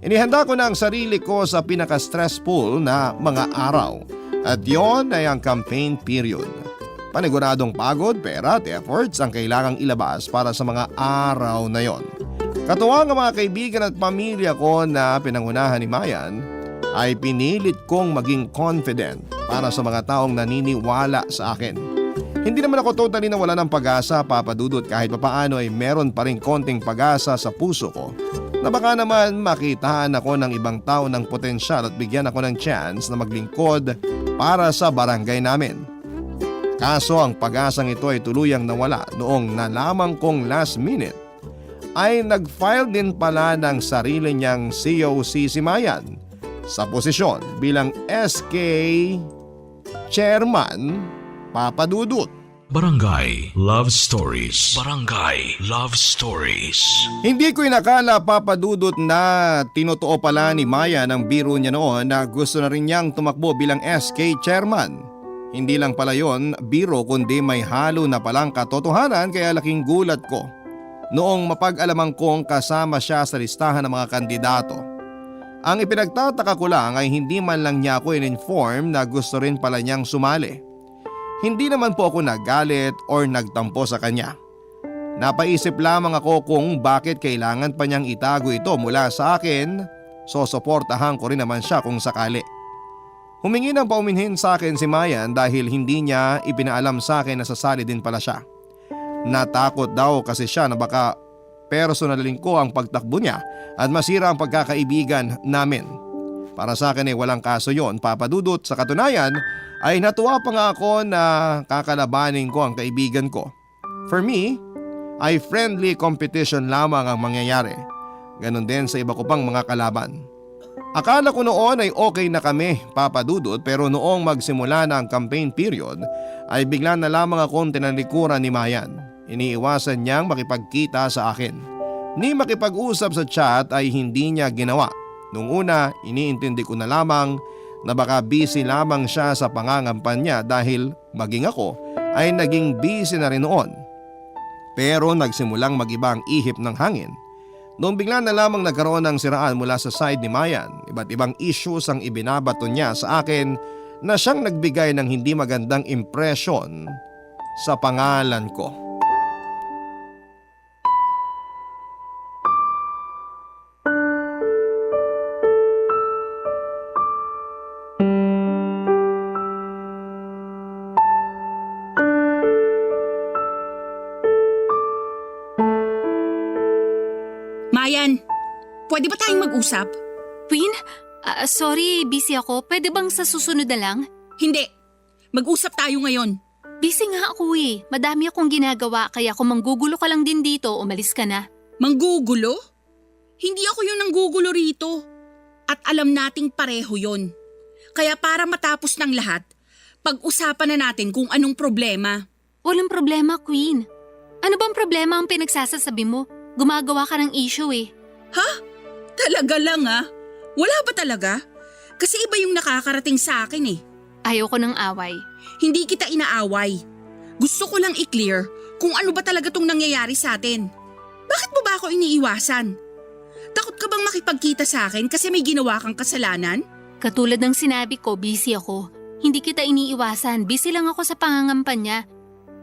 [SPEAKER 3] Inihanda ko na ang sarili ko sa pinaka-stressful na mga araw. At yon ay ang campaign period. Paniguradong pagod, pera at efforts ang kailangang ilabas para sa mga araw na yon. Katuwang ang mga kaibigan at pamilya ko na pinangunahan ni Mayan, ay pinilit kong maging confident para sa mga taong naniniwala sa akin. Hindi naman ako totally nawala ng pag-asa, Papa Dudut, kahit papaano ay meron pa rin konting pag-asa sa puso ko na baka naman makitaan ako ng ibang tao ng potensyal at bigyan ako ng chance na maglingkod para sa barangay namin. Kaso ang pag-asang ito ay tuluyang nawala noong nalaman kong last minute ay nag-file din pala ng sarili niyang COC si Mayan sa posisyon bilang SK Chairman, Papa Dudut.
[SPEAKER 1] Barangay Love Stories. Barangay Love Stories.
[SPEAKER 3] Hindi ko inakala, Papa Dudut, na tinotoo pala ni Maya ng biro niya noon na gusto na rin niyang tumakbo bilang SK Chairman. Hindi lang pala yon biro kundi may halo na palang katotohanan kaya laking gulat ko noong mapag-alamang kong kasama siya sa listahan ng mga kandidato. Ang ipinagtataka ko lang ay hindi man lang niya ako in-inform na gusto rin pala niyang sumali. Hindi naman po ako nagalit or nagtampo sa kanya. Napaisip lamang ako kung bakit kailangan pa niyang itago ito mula sa akin, so suportahan ko rin naman siya kung sakali. Humingi ng pauminhin sa akin si Mayan dahil hindi niya ipinaalam sa akin na sasali din pala siya. Natakot daw kasi siya na baka personalin ko ang pagtakbo niya at masira ang pagkakaibigan namin. Para sa akin ay walang kaso yon, Papa Dudut. Sa katunayan ay natuwa pa nga ako na kakalabanin ko ang kaibigan ko. For me, ay friendly competition lamang ang mangyayari. Ganon din sa iba ko pang mga kalaban. Akala ko noon ay okay na kami, Papa Dudut, pero noong magsimula na ang campaign period ay bigla na lamang akong tinalikuran ni Mayan. Iniiwasan niyang makipagkita sa akin. Ni makipag-usap sa chat ay hindi niya ginawa. Nung una, iniintindi ko na lamang na baka busy lamang siya sa pangangampanya dahil maging ako ay naging busy na rin noon. Pero nagsimulang mag-iba ang ihip ng hangin. Noong bigla na lamang nagkaroon ng siraan mula sa side ni Mayan, iba't ibang issues ang ibinabato niya sa akin na siyang nagbigay ng hindi magandang impresyon sa pangalan ko.
[SPEAKER 5] Mayan, pwede ba tayong mag-usap?
[SPEAKER 4] Queen, sorry, busy ako. Pwede bang sa susunod na lang?
[SPEAKER 5] Hindi. Mag-usap tayo ngayon.
[SPEAKER 4] Busy nga ako eh. Madami akong ginagawa kaya kung manggugulo ka lang din dito, umalis ka na.
[SPEAKER 5] Manggugulo? Hindi ako yung nanggugulo rito. At alam nating pareho yon. Kaya para matapos ng lahat, pag-usapan na natin kung anong problema.
[SPEAKER 4] Walang problema, Queen. Ano bang problema ang pinagsasasabi mo? Gumagawa ka ng issue eh.
[SPEAKER 5] Ha? Talaga lang ah? Wala ba talaga? Kasi iba yung nakakarating sa akin eh.
[SPEAKER 4] Ayoko ng away.
[SPEAKER 5] Hindi kita inaaway. Gusto ko lang i-clear kung ano ba talaga tong nangyayari sa atin. Bakit mo ba ako iniiwasan? Takot ka bang makipagkita sa akin kasi may ginawa kang kasalanan?
[SPEAKER 4] Katulad ng sinabi ko, busy ako. Hindi kita iniiwasan. Busy lang ako sa pangangampanya.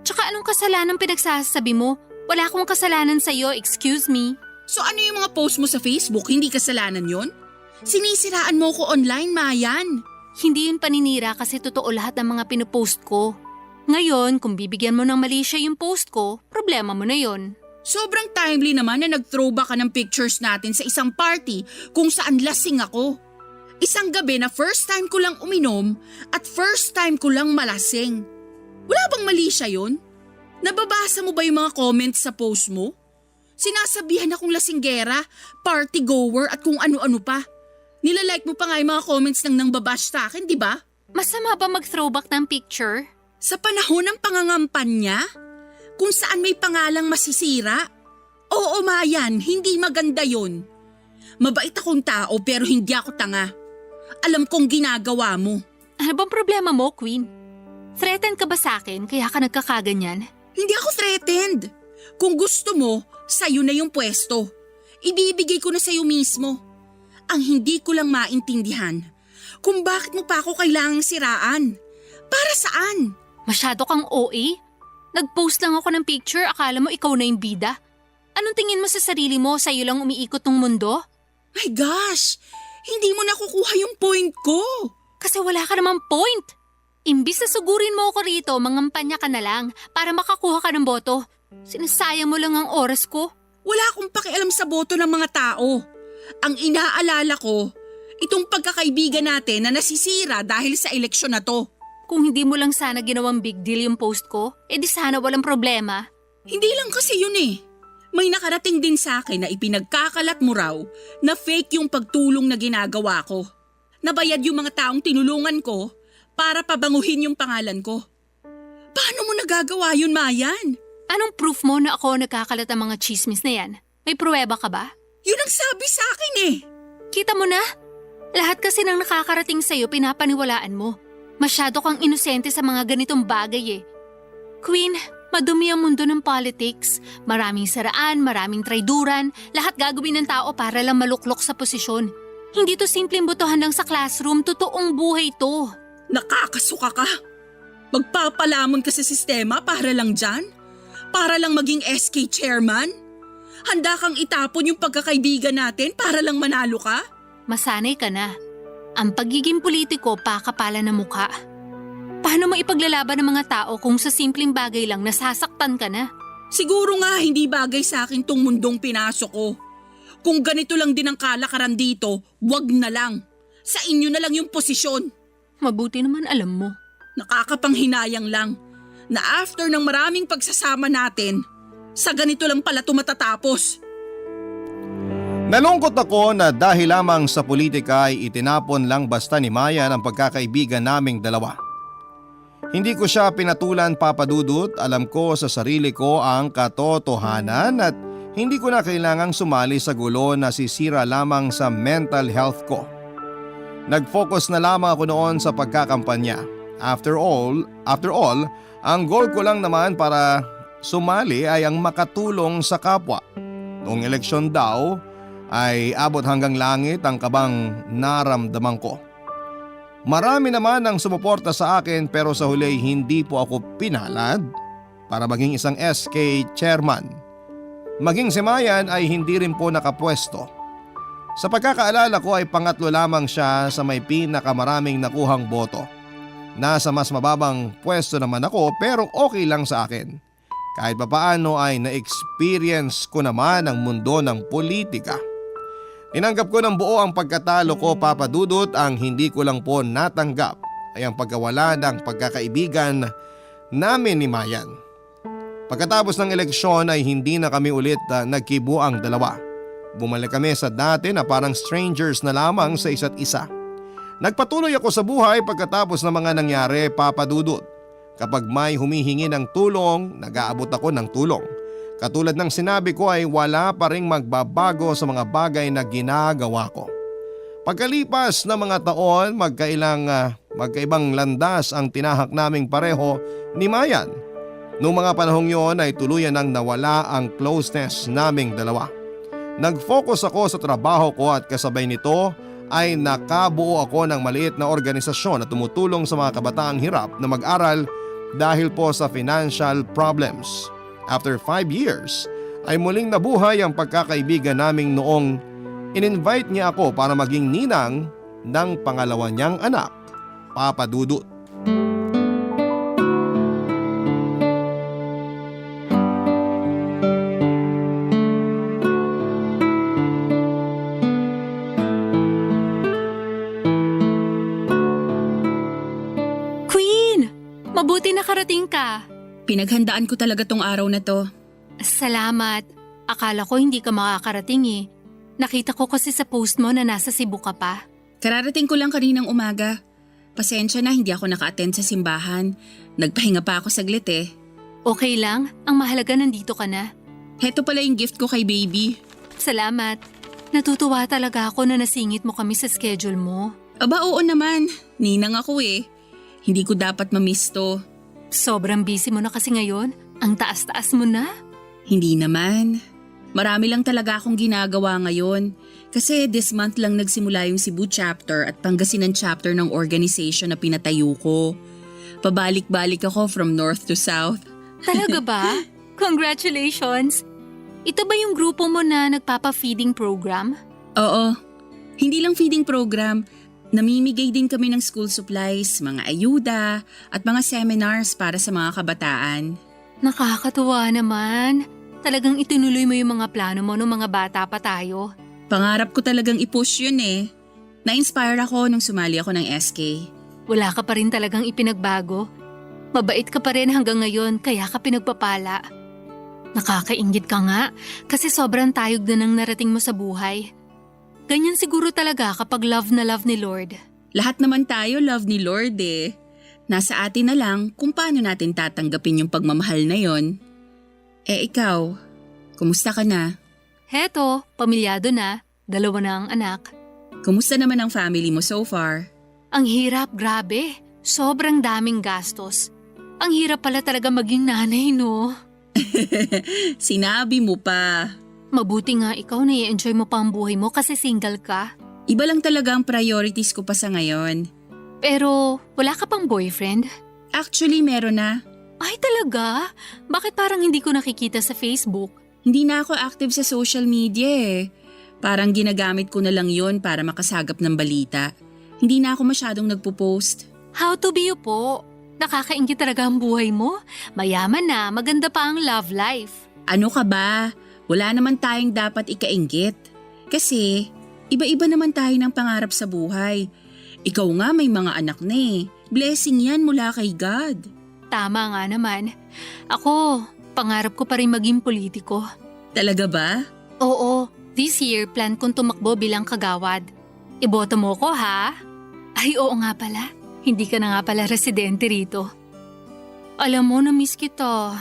[SPEAKER 4] Tsaka anong kasalanan pinagsasabi mo? Wala akong kasalanan sa'yo, excuse me.
[SPEAKER 5] So ano yung mga post mo sa Facebook? Hindi kasalanan yon? Sinisiraan mo ko online, Mayan.
[SPEAKER 4] Hindi yun paninira kasi totoo lahat ng mga pinupost ko. Ngayon, kung bibigyan mo ng mali siya yung post ko, problema mo na yon.
[SPEAKER 5] Sobrang timely naman na nag-throwback ka ng pictures natin sa isang party kung saan lasing ako. Isang gabi na first time ko lang uminom at first time ko lang malasing. Wala bang mali siya yun? Nababasa mo ba yung mga comments sa post mo? Sinasabihan akong lasinggera, party goer at kung ano-ano pa. Nilalike mo pa nga yung mga comments ng babash sa akin, di ba?
[SPEAKER 4] Masama ba mag-throwback ng picture?
[SPEAKER 5] Sa panahon ng pangangampanya? Kung saan may pangalang masisira? Oo, Mayan, hindi maganda yun. Mabait akong tao pero hindi ako tanga. Alam kong ginagawa mo.
[SPEAKER 4] Ano bang problema mo, Queen? Threatened ka ba sa akin kaya ka nagkakaganyan?
[SPEAKER 5] Hindi ako threatened. Kung gusto mo, sa'yo na yung pwesto. Ibibigay ko na sa'yo mismo. Ang hindi ko lang maintindihan, kung bakit mo pa ako kailangang siraan. Para saan?
[SPEAKER 4] Masyado kang OA? Nag-post lang ako ng picture, akala mo ikaw na yung bida? Anong tingin mo sa sarili mo, sa'yo lang umiikot ng mundo?
[SPEAKER 5] My gosh! Hindi mo nakukuha yung point ko.
[SPEAKER 4] Kasi wala ka namang point. Imbis na sugurin mo ako rito, mangampanya ka na lang para makakuha ka ng boto. Sinasayang mo lang ang oras ko.
[SPEAKER 5] Wala akong pakialam sa boto ng mga tao. Ang inaalala ko, itong pagkakaibigan natin na nasisira dahil sa eleksyon na to.
[SPEAKER 4] Kung hindi mo lang sana ginawang big deal yung post ko, edi sana walang problema.
[SPEAKER 5] Hindi lang kasi yun eh. May nakarating din sa akin na ipinagkakalat mo raw na fake yung pagtulong na ginagawa ko. Nabayad yung mga taong tinulungan ko para pabanguhin yung pangalan ko. Paano mo nagagawa yun, Mayan?
[SPEAKER 4] Anong proof mo na ako nagkakalat ang mga chismis na yan? May pruweba ka ba?
[SPEAKER 5] Yun ang sabi sa akin eh.
[SPEAKER 4] Kita mo na? Lahat kasi ng nakakarating sa'yo pinapaniwalaan mo. Masyado kang inosente sa mga ganitong bagay eh. Queen, madumi ang mundo ng politics. Maraming saraan, maraming traiduran, lahat gagawin ng tao para lang maluklok sa posisyon. Hindi to simpleng botohan lang sa classroom, totoong buhay to.
[SPEAKER 5] Nakakasuka ka. Magpapalamon ka sa sistema para lang dyan? Para lang maging SK chairman? Handa kang itapon yung pagkakaibigan natin para lang manalo ka?
[SPEAKER 4] Masanay ka na. Ang pagiging politiko, pakapalan ng mukha. Paano mo ipaglalaban ng mga tao kung sa simpleng bagay lang nasasaktan ka na?
[SPEAKER 5] Siguro nga hindi bagay sa akin tong mundong pinasok ko. Kung ganito lang din ang kalakaran dito, wag na lang. Sa inyo na lang yung posisyon.
[SPEAKER 4] Mabuti naman alam mo.
[SPEAKER 5] Nakakapanghinayang lang na after ng maraming pagsasama natin, sa ganito lang pala ito matatapos.
[SPEAKER 3] Nalungkot ako na dahil lamang sa politika ay itinapon lang basta ni Mayan ang pagkakaibigan naming dalawa. Hindi ko siya pinatulan, Papa Dudut. Alam ko sa sarili ko ang katotohanan at hindi ko na kailangang sumali sa gulo na sisira lamang sa mental health ko. Nag-focus na lamang ako noon sa pagkakampanya. After all, ang goal ko lang naman para sumali ay ang makatulong sa kapwa. Noong eleksyon daw ay abot hanggang langit ang kabang naramdaman ko. Marami naman ang sumuporta sa akin pero sa huli hindi po ako pinalad para maging isang SK chairman. Maging si Mayan ay hindi rin po nakapwesto. Sa pagkakaalala ko ay pangatlo lamang siya sa may pinakamaraming nakuhang boto. Nasa mas mababang pwesto naman ako pero okay lang sa akin. Kahit papaano ay na-experience ko naman ang mundo ng politika. Tinanggap ko ng buo ang pagkatalo ko, Papa Dudut. Ang hindi ko lang po natanggap ay ang pagkawala ng pagkakaibigan namin ni Mayan. Pagkatapos ng eleksyon ay hindi na kami ulit nagkibuang dalawa. Bumalik kami sa dati na parang strangers na lamang sa isa't isa. Nagpatuloy ako sa buhay pagkatapos ng mga nangyari, Papa Dudut. Kapag may humihingi ng tulong, nag-aabot ako ng tulong. Katulad ng sinabi ko ay wala pa ring magbabago sa mga bagay na ginagawa ko. Pagkalipas ng mga taon, magkaibang landas ang tinahak naming pareho ni Mayan. Noong mga panahong yon ay tuluyan nang nawala ang closeness naming dalawa. Nag-focus ako sa trabaho ko at kasabay nito ay nakabuo ako ng maliit na organisasyon na tumutulong sa mga kabataang hirap na mag-aral dahil po sa financial problems. After 5 years ay muling nabuhay ang pagkakaibigan naming noong in-invite niya ako para maging ninang ng pangalawa niyang anak, Papa Dudut.
[SPEAKER 4] Queen! Mabuti nakarating ka.
[SPEAKER 5] Pinaghandaan ko talaga tong araw na to.
[SPEAKER 4] Salamat. Akala ko hindi ka makakarating eh. Nakita ko kasi sa post mo na nasa Cebu ka pa.
[SPEAKER 5] Kararating ko lang kaninang umaga. Pasensya na hindi ako naka-attend sa simbahan. Nagpahinga pa ako saglit eh.
[SPEAKER 4] Okay lang, ang mahalaga nandito ka na.
[SPEAKER 5] Heto pala yung gift ko kay baby.
[SPEAKER 4] Salamat. Natutuwa talaga ako na nasingit mo kami sa schedule mo.
[SPEAKER 5] Aba oo naman, ninang ako eh. Hindi ko dapat mamiss to.
[SPEAKER 4] Sobrang busy mo na kasi ngayon. Ang taas-taas mo na.
[SPEAKER 5] Hindi naman. Marami lang talaga akong ginagawa ngayon. Kasi this month lang nagsimula yung Cebu chapter at Pangasinan chapter ng organization na pinatayo ko. Pabalik-balik ako from north to south.
[SPEAKER 4] Talaga ba? Congratulations! Ito ba yung grupo mo na nagpapa-feeding program?
[SPEAKER 5] Oo. Hindi lang feeding program. Namimigay din kami ng school supplies, mga ayuda at mga seminars para sa mga kabataan.
[SPEAKER 4] Nakakatuwa naman. Talagang itinuloy mo yung mga plano mo nung mga bata pa tayo.
[SPEAKER 5] Pangarap ko talagang i-push yun eh. Na-inspire ako nung sumali ako ng SK.
[SPEAKER 4] Wala ka pa rin talagang ipinagbago. Mabait ka pa rin hanggang ngayon kaya ka pinagpapala. Nakakainggit ka nga kasi sobrang tayog na ng narating mo sa buhay. Ganyan siguro talaga kapag love na love ni Lord.
[SPEAKER 5] Lahat naman tayo love ni Lord eh. Nasa atin na lang kung paano natin tatanggapin yung pagmamahal na yon. Eh ikaw, kumusta ka na?
[SPEAKER 4] Heto, pamilyado na, 2 na ang anak.
[SPEAKER 5] Kumusta naman ang family mo so far?
[SPEAKER 4] Ang hirap, grabe. Sobrang daming gastos. Ang hirap pala talaga maging nanay, no?
[SPEAKER 5] Sinabi mo pa.
[SPEAKER 4] Mabuti nga ikaw na i-enjoy mo pa ang buhay mo kasi single ka.
[SPEAKER 5] Iba lang talaga ang priorities ko pa sa ngayon.
[SPEAKER 4] Pero wala ka pang boyfriend?
[SPEAKER 5] Actually, meron na.
[SPEAKER 4] Ay talaga? Bakit parang hindi ko nakikita sa Facebook?
[SPEAKER 5] Hindi na ako active sa social media eh. Parang ginagamit ko na lang yon para makasagap ng balita. Hindi na ako masyadong nagpo-post.
[SPEAKER 4] How to be you po? Nakakaingit talaga ang buhay mo. Mayaman na, maganda pa ang love life.
[SPEAKER 5] Ano ka ba? Wala naman tayong dapat ikainggit. Kasi iba-iba naman tayo ng pangarap sa buhay. Ikaw nga may mga anak na eh. Blessing yan mula kay God.
[SPEAKER 4] Tama nga naman. Ako, pangarap ko pa rin maging politiko.
[SPEAKER 5] Talaga ba?
[SPEAKER 4] Oo, this year plan kong tumakbo bilang kagawad. Iboto mo ko ha? Ay oo nga pala, hindi ka na nga pala residente rito. Alam mo, na-miss kita.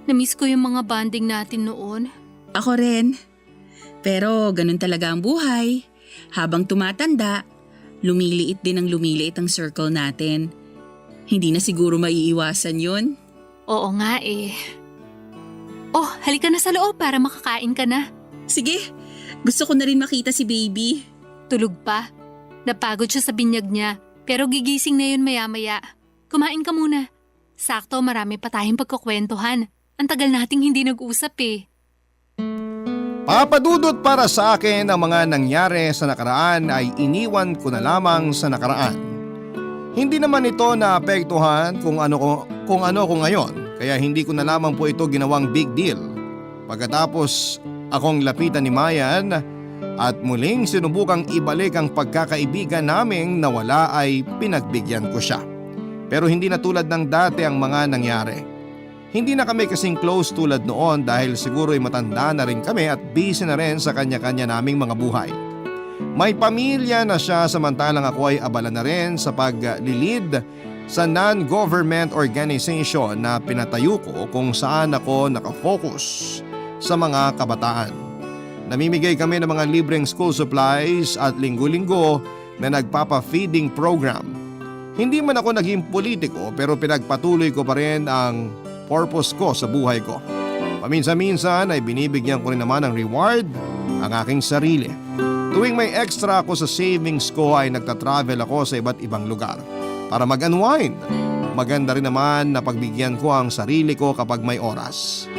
[SPEAKER 4] Na-miss ko yung mga bonding natin noon.
[SPEAKER 5] Ako rin. Pero ganun talaga ang buhay. Habang tumatanda, lumiliit din ang lumiliit ang circle natin. Hindi na siguro maiiwasan yun.
[SPEAKER 4] Oo nga eh. Oh, halika na sa loob para makakain ka na.
[SPEAKER 5] Sige, gusto ko na rin makita si baby.
[SPEAKER 4] Tulog pa. Napagod siya sa binyag niya, pero gigising na yun maya-maya. Kumain ka muna. Sakto, marami pa tayong pagkukwentuhan. Ang tagal nating hindi nag-usap eh.
[SPEAKER 3] Papadudot para sa akin ang mga nangyari sa nakaraan ay iniwan ko na lamang sa nakaraan. Hindi naman ito naapektuhan kung ano ko ngayon, kaya hindi ko na lamang po ito ginawang big deal. Pagkatapos akong lapitan ni Mayan at muling sinubukang ibalik ang pagkakaibigan naming nawala ay pinagbigyan ko siya. Pero hindi na tulad ng dati ang mga nangyari. Hindi na kami kasing close tulad noon dahil siguro ay matanda na rin kami at busy na rin sa kanya-kanya naming mga buhay. May pamilya na siya samantalang ako ay abala na rin sa paglilid sa non-government organization na pinatayo ko kung saan ako nakafocus sa mga kabataan. Namimigay kami ng mga libreng school supplies at linggo-linggo na nagpapa-feeding program. Hindi man ako naging politiko pero pinagpatuloy ko pa rin ang purpose ko sa buhay ko. Paminsan-minsan ay binibigyan ko rin naman ng reward ang aking sarili. Tuwing may extra ako sa savings ko ay nagta-travel ako sa iba't ibang lugar para mag-unwind. Maganda rin naman na pagbigyan ko ang sarili ko kapag may oras.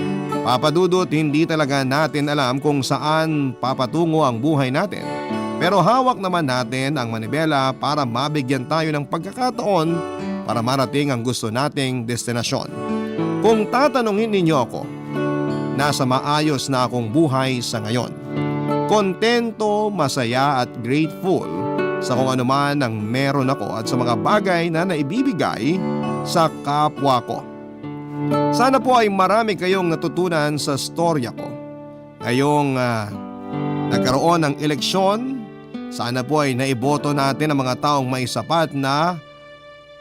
[SPEAKER 3] Papa Dudut, hindi talaga natin alam kung saan papatungo ang buhay natin. Pero hawak naman natin ang manibela para mabigyan tayo ng pagkakataon para marating ang gusto nating destinasyon. Kung tatanungin ninyo ako, nasa maayos na akong buhay sa ngayon. Kontento, masaya at grateful sa kung ano man ang meron ako at sa mga bagay na naibibigay sa kapwa ko. Sana po ay marami kayong natutunan sa storya ko. Ngayong nagkaroon ng eleksyon, sana po ay naiboto natin ang mga taong may sapat na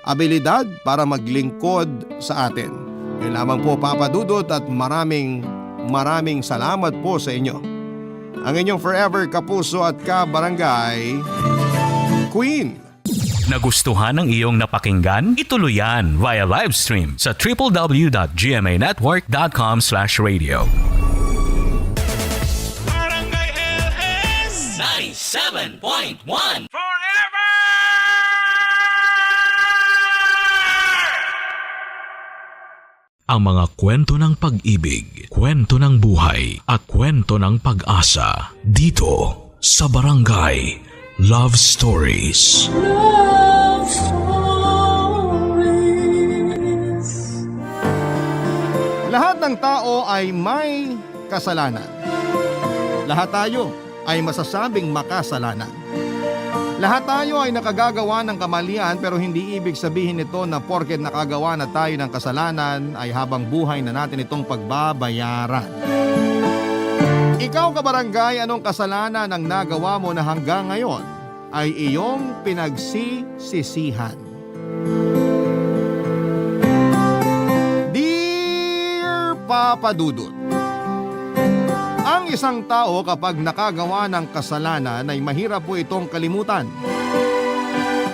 [SPEAKER 3] abilidad para maglingkod sa atin. Yun lamang po, Papa Dudut, at maraming salamat po sa inyo. Ang inyong forever kapuso at kabarangay, Queen.
[SPEAKER 1] Nagustuhan ng iyong napakinggan? Ituloy yan via live stream sa www.gmanetwork.com/radio.
[SPEAKER 6] Barangay LS 97.1 Forever!
[SPEAKER 1] Ang mga kwento ng pag-ibig, kwento ng buhay at kwento ng pag-asa dito sa Barangay Love Stories.
[SPEAKER 2] Love Stories.
[SPEAKER 3] Lahat ng tao ay may kasalanan. Lahat tayo ay masasabing makasalanan. Lahat tayo ay nakagagawa ng kamalian, pero hindi ibig sabihin nito na porket nakagawa na tayo ng kasalanan ay habang buhay na natin itong pagbabayaran. Ikaw, kabarangay, anong kasalanan ang nagawa mo na hanggang ngayon ay iyong pinagsisisihan? Dear Papa Dudut, ang isang tao kapag nakagawa ng kasalanan ay mahirap po itong kalimutan.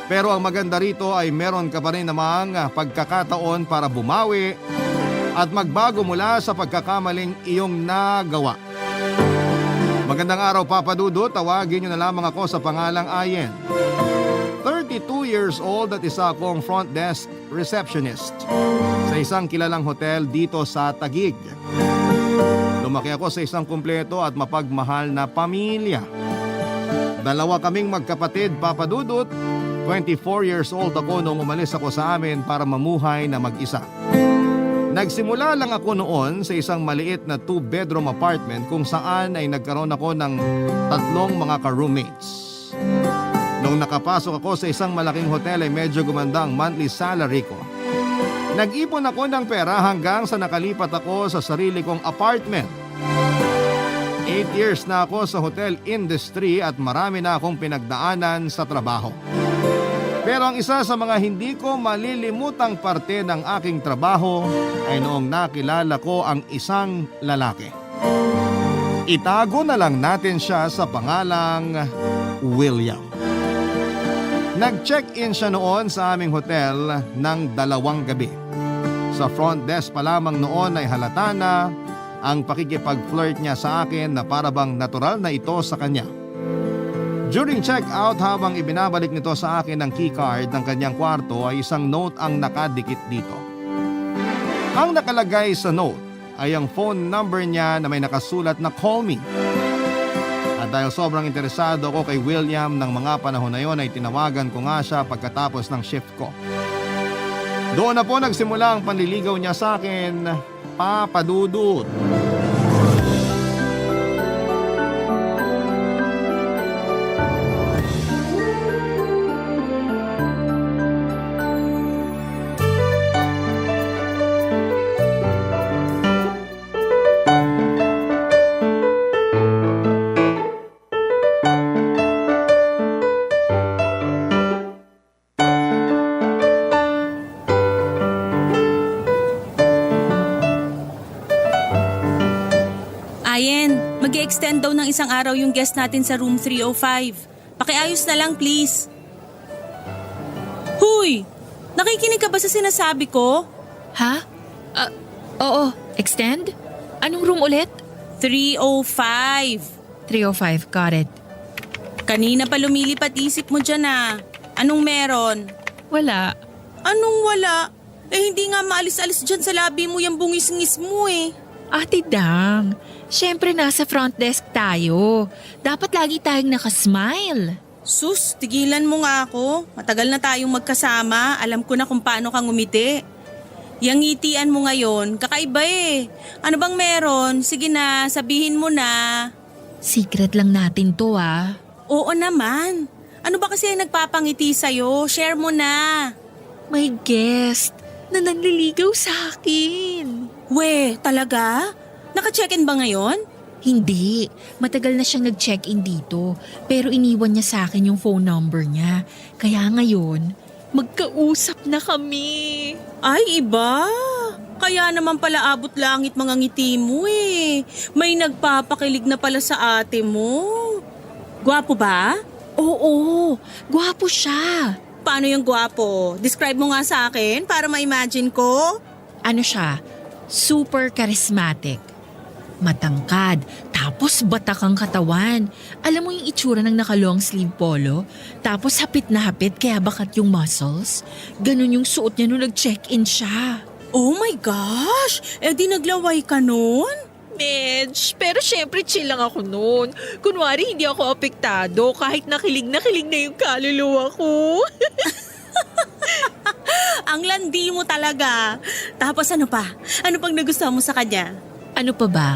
[SPEAKER 3] Pero ang maganda rito ay meron ka pa rin namang pagkakataon para bumawi at magbago mula sa pagkakamaling iyong nagawa. Magandang araw, Papa Dudut. Tawagin niyo na lamang ako sa pangalang Ayen. 32 years old at isa akong front desk receptionist sa isang kilalang hotel dito sa Taguig. Lumaki ako sa isang kumpleto at mapagmahal na pamilya. Dalawa kaming magkapatid, Papa Dudut. 24 years old ako nung umalis ako sa amin para mamuhay na mag-isa. Nagsimula lang ako noon sa isang maliit na 2-bedroom apartment kung saan ay nagkaroon ako ng 3 mga ka-roommates. Nung nakapasok ako sa isang malaking hotel ay medyo gumanda ang monthly salary ko. Nag-ipon ako ng pera hanggang sa nakalipat ako sa sarili kong apartment. 8 years na ako sa hotel industry at marami na akong pinagdaanan sa trabaho. Pero ang isa sa mga hindi ko malilimutang parte ng aking trabaho ay noong nakilala ko ang isang lalaki. Itago na lang natin siya sa pangalang William. Nag-check-in siya noon sa aming hotel ng 2 gabi. Sa front desk pa lamang noon ay halata na ang pakikipag-flirt niya sa akin na parabang natural na ito sa kanya. During check-out, habang ibinabalik nito sa akin ang keycard ng kanyang kwarto ay isang note ang nakadikit dito. Ang nakalagay sa note ay ang phone number niya na may nakasulat na "Call me". At dahil sobrang interesado ako kay William ng mga panahon na yon ay tinawagan ko nga siya pagkatapos ng shift ko. Doon na po nagsimula ang panliligaw niya sa akin, Papa Dudut.
[SPEAKER 7] Ayen, mag-extend daw ng 1 araw yung guest natin sa room 305. Pakiayos na lang, please. Huy! Nakikinig ka ba sa sinasabi ko?
[SPEAKER 8] Ha? Oo. Extend? Anong room ulit?
[SPEAKER 7] 305.
[SPEAKER 8] 305. Got it.
[SPEAKER 7] Kanina pa lumilipat isip mo dyan ah. Anong meron?
[SPEAKER 8] Wala.
[SPEAKER 7] Anong wala? Eh hindi nga maalis-alis dyan sa labi mo yung bungis-ngis mo eh.
[SPEAKER 8] Ate Dang, syempre nasa front desk tayo. Dapat lagi tayong nakasmile.
[SPEAKER 7] Sus, tigilan mo nga ako. Matagal na tayong magkasama. Alam ko na kung paano kang ngumiti. Yang ngitian mo ngayon, kakaiba eh. Ano bang meron? Sige na, sabihin mo na.
[SPEAKER 8] Secret lang natin to ah.
[SPEAKER 7] Oo naman. Ano ba kasi nagpapangiti sa'yo? Share mo na.
[SPEAKER 8] May guest na nanliligaw sa akin.
[SPEAKER 7] We, talaga? Naka-check-in ba ngayon?
[SPEAKER 8] Hindi. Matagal na siyang nag-check-in dito. Pero iniwan niya sa akin yung phone number niya. Kaya ngayon, magkausap na kami.
[SPEAKER 7] Ay, iba. Kaya naman pala abot langit mga ngiti mo eh. May nagpapakilig na pala sa ate mo. Gwapo ba?
[SPEAKER 8] Oo, gwapo siya.
[SPEAKER 7] Paano yung gwapo? Describe mo nga sa akin para ma-imagine ko.
[SPEAKER 8] Ano siya? Super charismatic. Matangkad, tapos batak ang katawan. Alam mo yung itsura ng naka-long sleeve polo? Tapos hapit na hapit kaya bakat yung muscles? Ganun yung suot niya nung nag-check-in siya.
[SPEAKER 7] Oh my gosh! Eh di naglaway ka nun?
[SPEAKER 8] Medj, pero syempre chill lang ako noon. Kunwari hindi ako apektado kahit nakilig na yung kaluluwa ko.
[SPEAKER 7] Ang landi mo talaga. Tapos ano pa? Ano pang nagustuhan mo sa kanya?
[SPEAKER 8] Ano pa ba?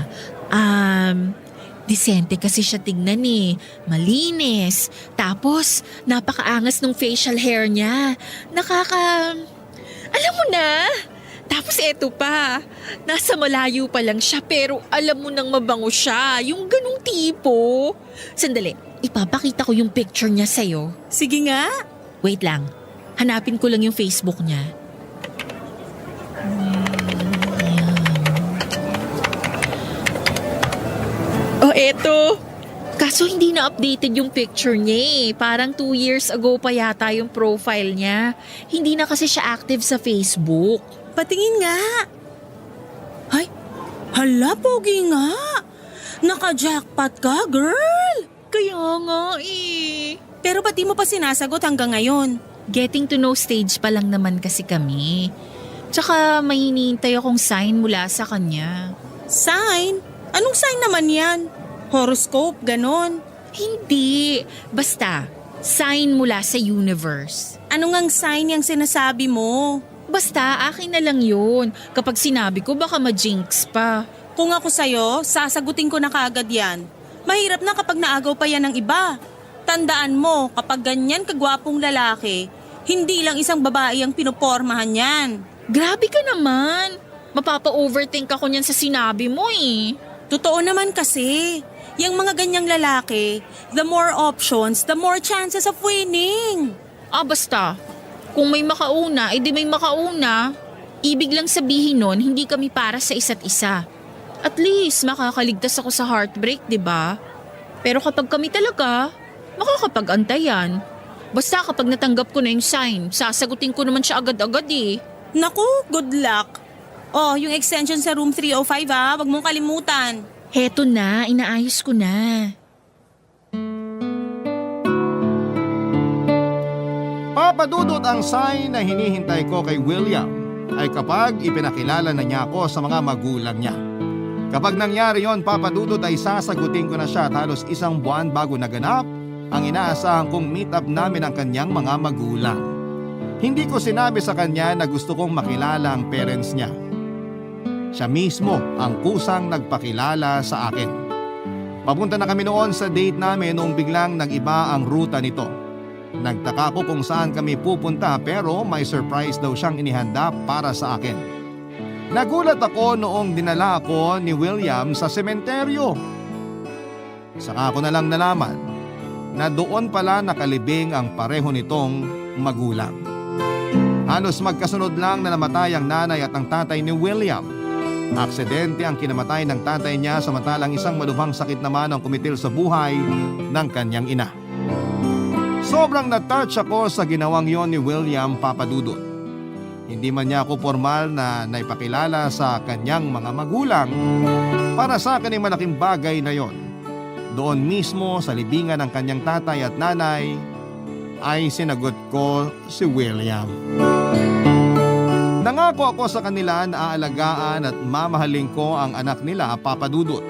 [SPEAKER 8] Disente kasi siya tignan eh. Malinis. Tapos, napakaangas ng facial hair niya. Alam mo na! Tapos eto pa, nasa malayo pa lang siya pero alam mo nang mabango siya. Yung ganung tipo. Sandali, ipapakita ko yung picture niya sa'yo.
[SPEAKER 7] Sige nga.
[SPEAKER 8] Wait lang, hanapin ko lang yung Facebook niya. Oh, eto. Kaso hindi na updated yung picture niya eh. Parang 2 years ago pa yata yung profile niya. Hindi na kasi siya active sa Facebook.
[SPEAKER 7] Patingin nga. Ay, hala, pogi nga. Naka-jackpot ka, girl.
[SPEAKER 8] Kaya nga eh.
[SPEAKER 7] Pero ba't di mo pa sinasagot hanggang ngayon?
[SPEAKER 8] Getting to know stage pa lang naman kasi kami. Tsaka may hinihintay akong sign mula sa kanya.
[SPEAKER 7] Sign? Anong sign naman yan? Horoscope, ganon.
[SPEAKER 8] Hindi. Basta, sign mula sa universe.
[SPEAKER 7] Ano ngang sign yung sinasabi mo?
[SPEAKER 8] Basta, akin na lang yun. Kapag sinabi ko, baka ma-jinx pa.
[SPEAKER 7] Kung ako sa'yo, sasagutin ko na kaagad yan. Mahirap na kapag naagaw pa yan ng iba. Tandaan mo, kapag ganyan kagwapong lalaki, hindi lang isang babae ang pinopormahan yan.
[SPEAKER 8] Grabe ka naman. Mapapa-overthink ako niyan sa sinabi mo eh.
[SPEAKER 7] Totoo naman kasi, yung mga ganyang lalaki, the more options, the more chances of winning.
[SPEAKER 8] Basta. Kung may makauna, edi may makauna. Ibig lang sabihin nun, hindi kami para sa isa't isa. At least, makakaligtas ako sa heartbreak, di ba? Pero kapag kami talaga, makakapag-antayan. Basta kapag natanggap ko na yung sign, sasagutin ko naman siya agad-agad eh.
[SPEAKER 7] Naku, good luck. Oh, yung extension sa room 305 ha, wag mong kalimutan.
[SPEAKER 8] Heto na, inaayos ko na.
[SPEAKER 3] Papadudot ang sign na hinihintay ko kay William ay kapag ipinakilala na niya ako sa mga magulang niya. Kapag nangyari yon, papadudot ay sasagutin ko na siya at halos 1 buwan bago naganap ang inaasahan kong meet up namin ang kanyang mga magulang. Hindi ko sinabi sa kanya na gusto kong makilala ang parents niya. Siya mismo ang kusang nagpakilala sa akin. Papunta na kami noon sa date namin noong biglang nag-iba ang ruta nito. Nagtaka ko kung saan kami pupunta pero may surprise daw siyang inihanda para sa akin. Nagulat ako noong dinala ako ni William sa sementeryo. Saka ako na lang nalaman na doon pala nakalibing ang pareho nitong magulang. Halos magkasunod lang na namatay ang nanay at ang tatay ni William. Aksidente ang kinamatay ng tatay niya samantalang isang malubhang sakit naman ang kumitil sa buhay ng kanyang ina. Sobrang na-touch ako sa ginawang yon ni William, Papadudot. Hindi man niya ako formal na naipakilala sa kanyang mga magulang. Para sa akin ay malaking bagay na yon. Doon mismo sa libingan ng kanyang tatay at nanay ay sinagot ko si William. Nangako ako sa kanila na aalagaan at mamahalin ko ang anak nila, Papa Dudut.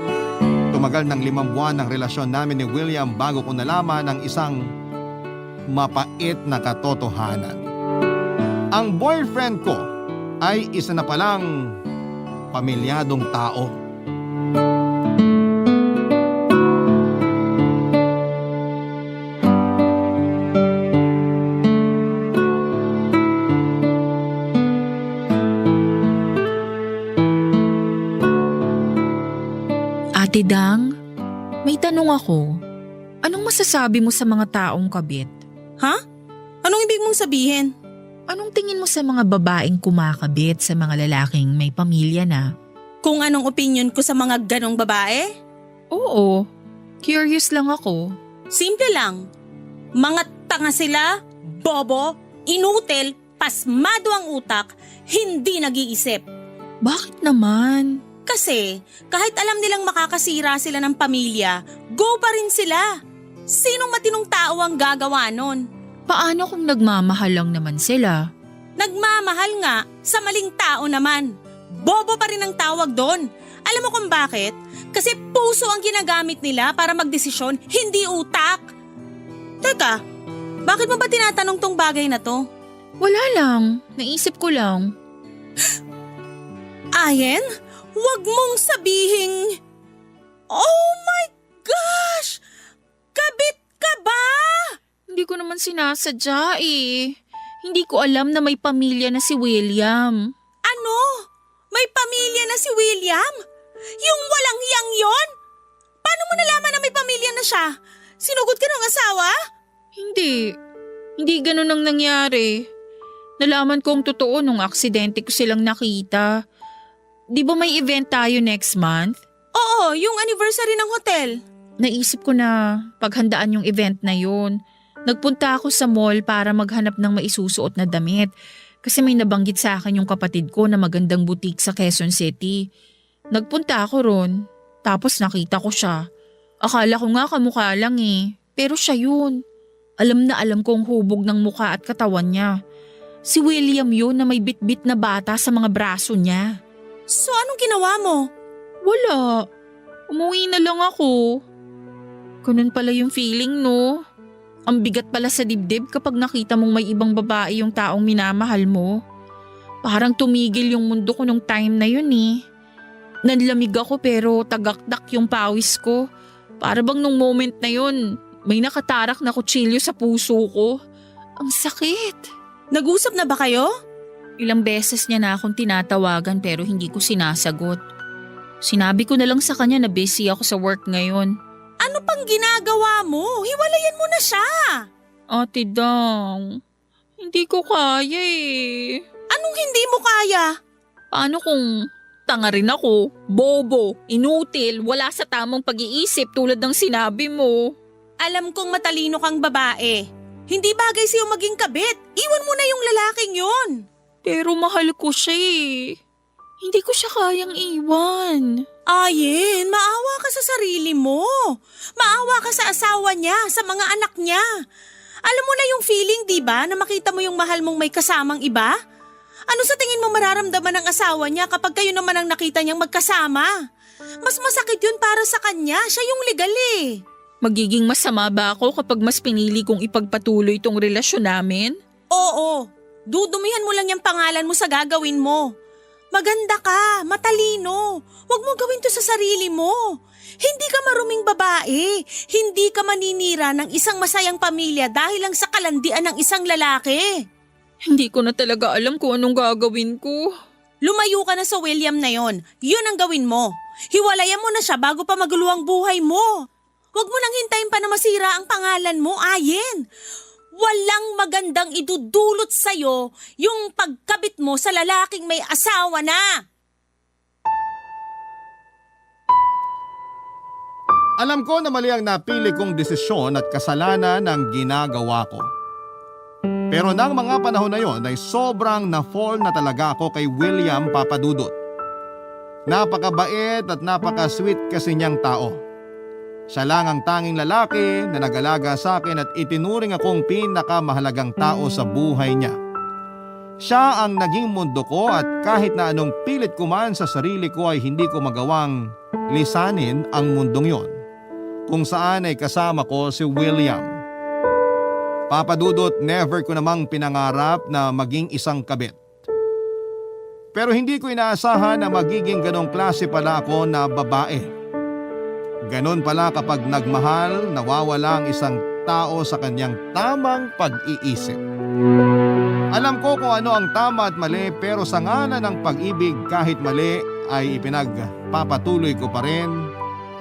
[SPEAKER 3] Tumagal ng 5 buwan ng relasyon namin ni William bago ko nalaman ang isang mapait na katotohanan. Ang boyfriend ko ay isa na palang pamilyadong tao.
[SPEAKER 8] Ate Dang, may tanong ako. Anong masasabi mo sa mga taong kabit?
[SPEAKER 7] Ha? Anong ibig mong sabihin?
[SPEAKER 8] Anong tingin mo sa mga babaeng kumakabit sa mga lalaking may pamilya na?
[SPEAKER 7] Kung anong opinion ko sa mga ganong babae?
[SPEAKER 8] Oo, curious lang ako.
[SPEAKER 7] Simple lang. Mga tanga sila, bobo, inutil, pasmado ang utak, hindi nag-iisip.
[SPEAKER 8] Bakit naman?
[SPEAKER 7] Kasi kahit alam nilang makakasira sila ng pamilya, go pa rin sila. Sinong matinong tao ang gagawa nun?
[SPEAKER 8] Paano kung nagmamahal lang naman sila?
[SPEAKER 7] Nagmamahal nga sa maling tao naman. Bobo pa rin ang tawag doon. Alam mo kung bakit? Kasi puso ang ginagamit nila para magdesisyon, hindi utak. Teka, bakit mo ba tinatanong tong bagay na to?
[SPEAKER 8] Wala lang, naisip ko lang.
[SPEAKER 7] Ayen, wag mong sabihing… Oh my gosh! Kabit ka ba?
[SPEAKER 8] Hindi ko naman sinasadya eh. Hindi ko alam na may pamilya na si William.
[SPEAKER 7] Ano? May pamilya na si William? Yung walang hiyang yon? Paano mo nalaman na may pamilya na siya? Sinugod ka ng asawa?
[SPEAKER 8] Hindi. Hindi ganun ang nangyari. Nalaman kong totoo nung aksidente ko silang nakita. Di ba may event tayo next month?
[SPEAKER 7] Oo, yung anniversary ng hotel.
[SPEAKER 8] Naisip ko na paghandaan yung event na yun. Nagpunta ako sa mall para maghanap ng maisusuot na damit. Kasi may nabanggit sa akin yung kapatid ko na magandang boutique sa Quezon City. Nagpunta ako ron. Tapos nakita ko siya. Akala ko nga kamukha lang eh. Pero siya yun. Alam na alam kong hubog ng mukha at katawan niya. Si William yun na may bitbit na bata sa mga braso niya.
[SPEAKER 7] So anong ginawa mo?
[SPEAKER 8] Wala. Umuwi na lang ako. Ganun pala yung feeling, no? Ang bigat pala sa dibdib kapag nakita mong may ibang babae yung taong minamahal mo. Parang tumigil yung mundo ko nung time na yun eh. Nanlamig ako pero tagakdak yung pawis ko. Para bang nung moment na yun, may nakatarak na kutsilyo sa puso ko. Ang sakit.
[SPEAKER 7] Nag-usap na ba kayo?
[SPEAKER 8] Ilang beses niya na akong tinatawagan pero hindi ko sinasagot. Sinabi ko na lang sa kanya na busy ako sa work ngayon.
[SPEAKER 7] Ano pang ginagawa mo? Hiwalayan mo na siya.
[SPEAKER 8] Ate Dang, hindi ko kaya eh.
[SPEAKER 7] Anong hindi mo kaya?
[SPEAKER 8] Paano kung tanga rin ako, bobo, inutil, wala sa tamang pag-iisip tulad ng sinabi mo?
[SPEAKER 7] Alam kong matalino kang babae. Hindi bagay sa'yo maging kabit. Iwan mo na yung lalaking yun.
[SPEAKER 8] Pero mahal ko siya eh. Hindi ko siya kayang iwan.
[SPEAKER 7] Ayen, maawa ka sa sarili mo. Maawa ka sa asawa niya, sa mga anak niya. Alam mo na yung feeling, di ba, na makita mo yung mahal mong may kasamang iba? Ano sa tingin mo mararamdaman ng asawa niya kapag kayo naman ang nakita niyang magkasama? Mas masakit yun para sa kanya, siya yung legal eh.
[SPEAKER 8] Magiging masama ba ako kapag mas pinili kong ipagpatuloy itong relasyon namin?
[SPEAKER 7] Oo, dudumihan mo lang yung pangalan mo sa gagawin mo. Maganda ka, matalino. Huwag mo gawin to sa sarili mo. Hindi ka maruming babae. Hindi ka maninira ng isang masayang pamilya dahil lang sa kalandian ng isang lalaki.
[SPEAKER 8] Hindi ko na talaga alam kung anong gagawin ko.
[SPEAKER 7] Lumayo ka na sa William na yon. Yun ang gawin mo. Hiwalayan mo na siya bago pa magulo ang buhay mo. Huwag mo nang hintayin pa na masira ang pangalan mo, Ayen. Walang magandang idudulot sa'yo yung pagkabit mo sa lalaking may asawa na.
[SPEAKER 3] Alam ko na mali ang napili kong desisyon at kasalanan ng ginagawa ko. Pero nang mga panahon na yon ay sobrang na-fall na talaga ako kay William Papadudut. Napakabait at napaka-sweet kasi niyang tao. Siya lang ang tanging lalaki na nag-alaga sa akin at itinuring akong pinakamahalagang tao sa buhay niya. Siya ang naging mundo ko at kahit na anong pilit ko man sa sarili ko ay hindi ko magawang lisanin ang mundong yon, kung saan ay kasama ko si William. Papa Dudut, never ko namang pinangarap na maging isang kabit. Pero hindi ko inaasahan na magiging ganong klase pala ako na babae. Ganon pala kapag nagmahal, nawawala ang isang tao sa kanyang tamang pag-iisip. Alam ko kung ano ang tama at mali, pero sa ngalan ng pag-ibig kahit mali ay ipinagpapatuloy ko pa rin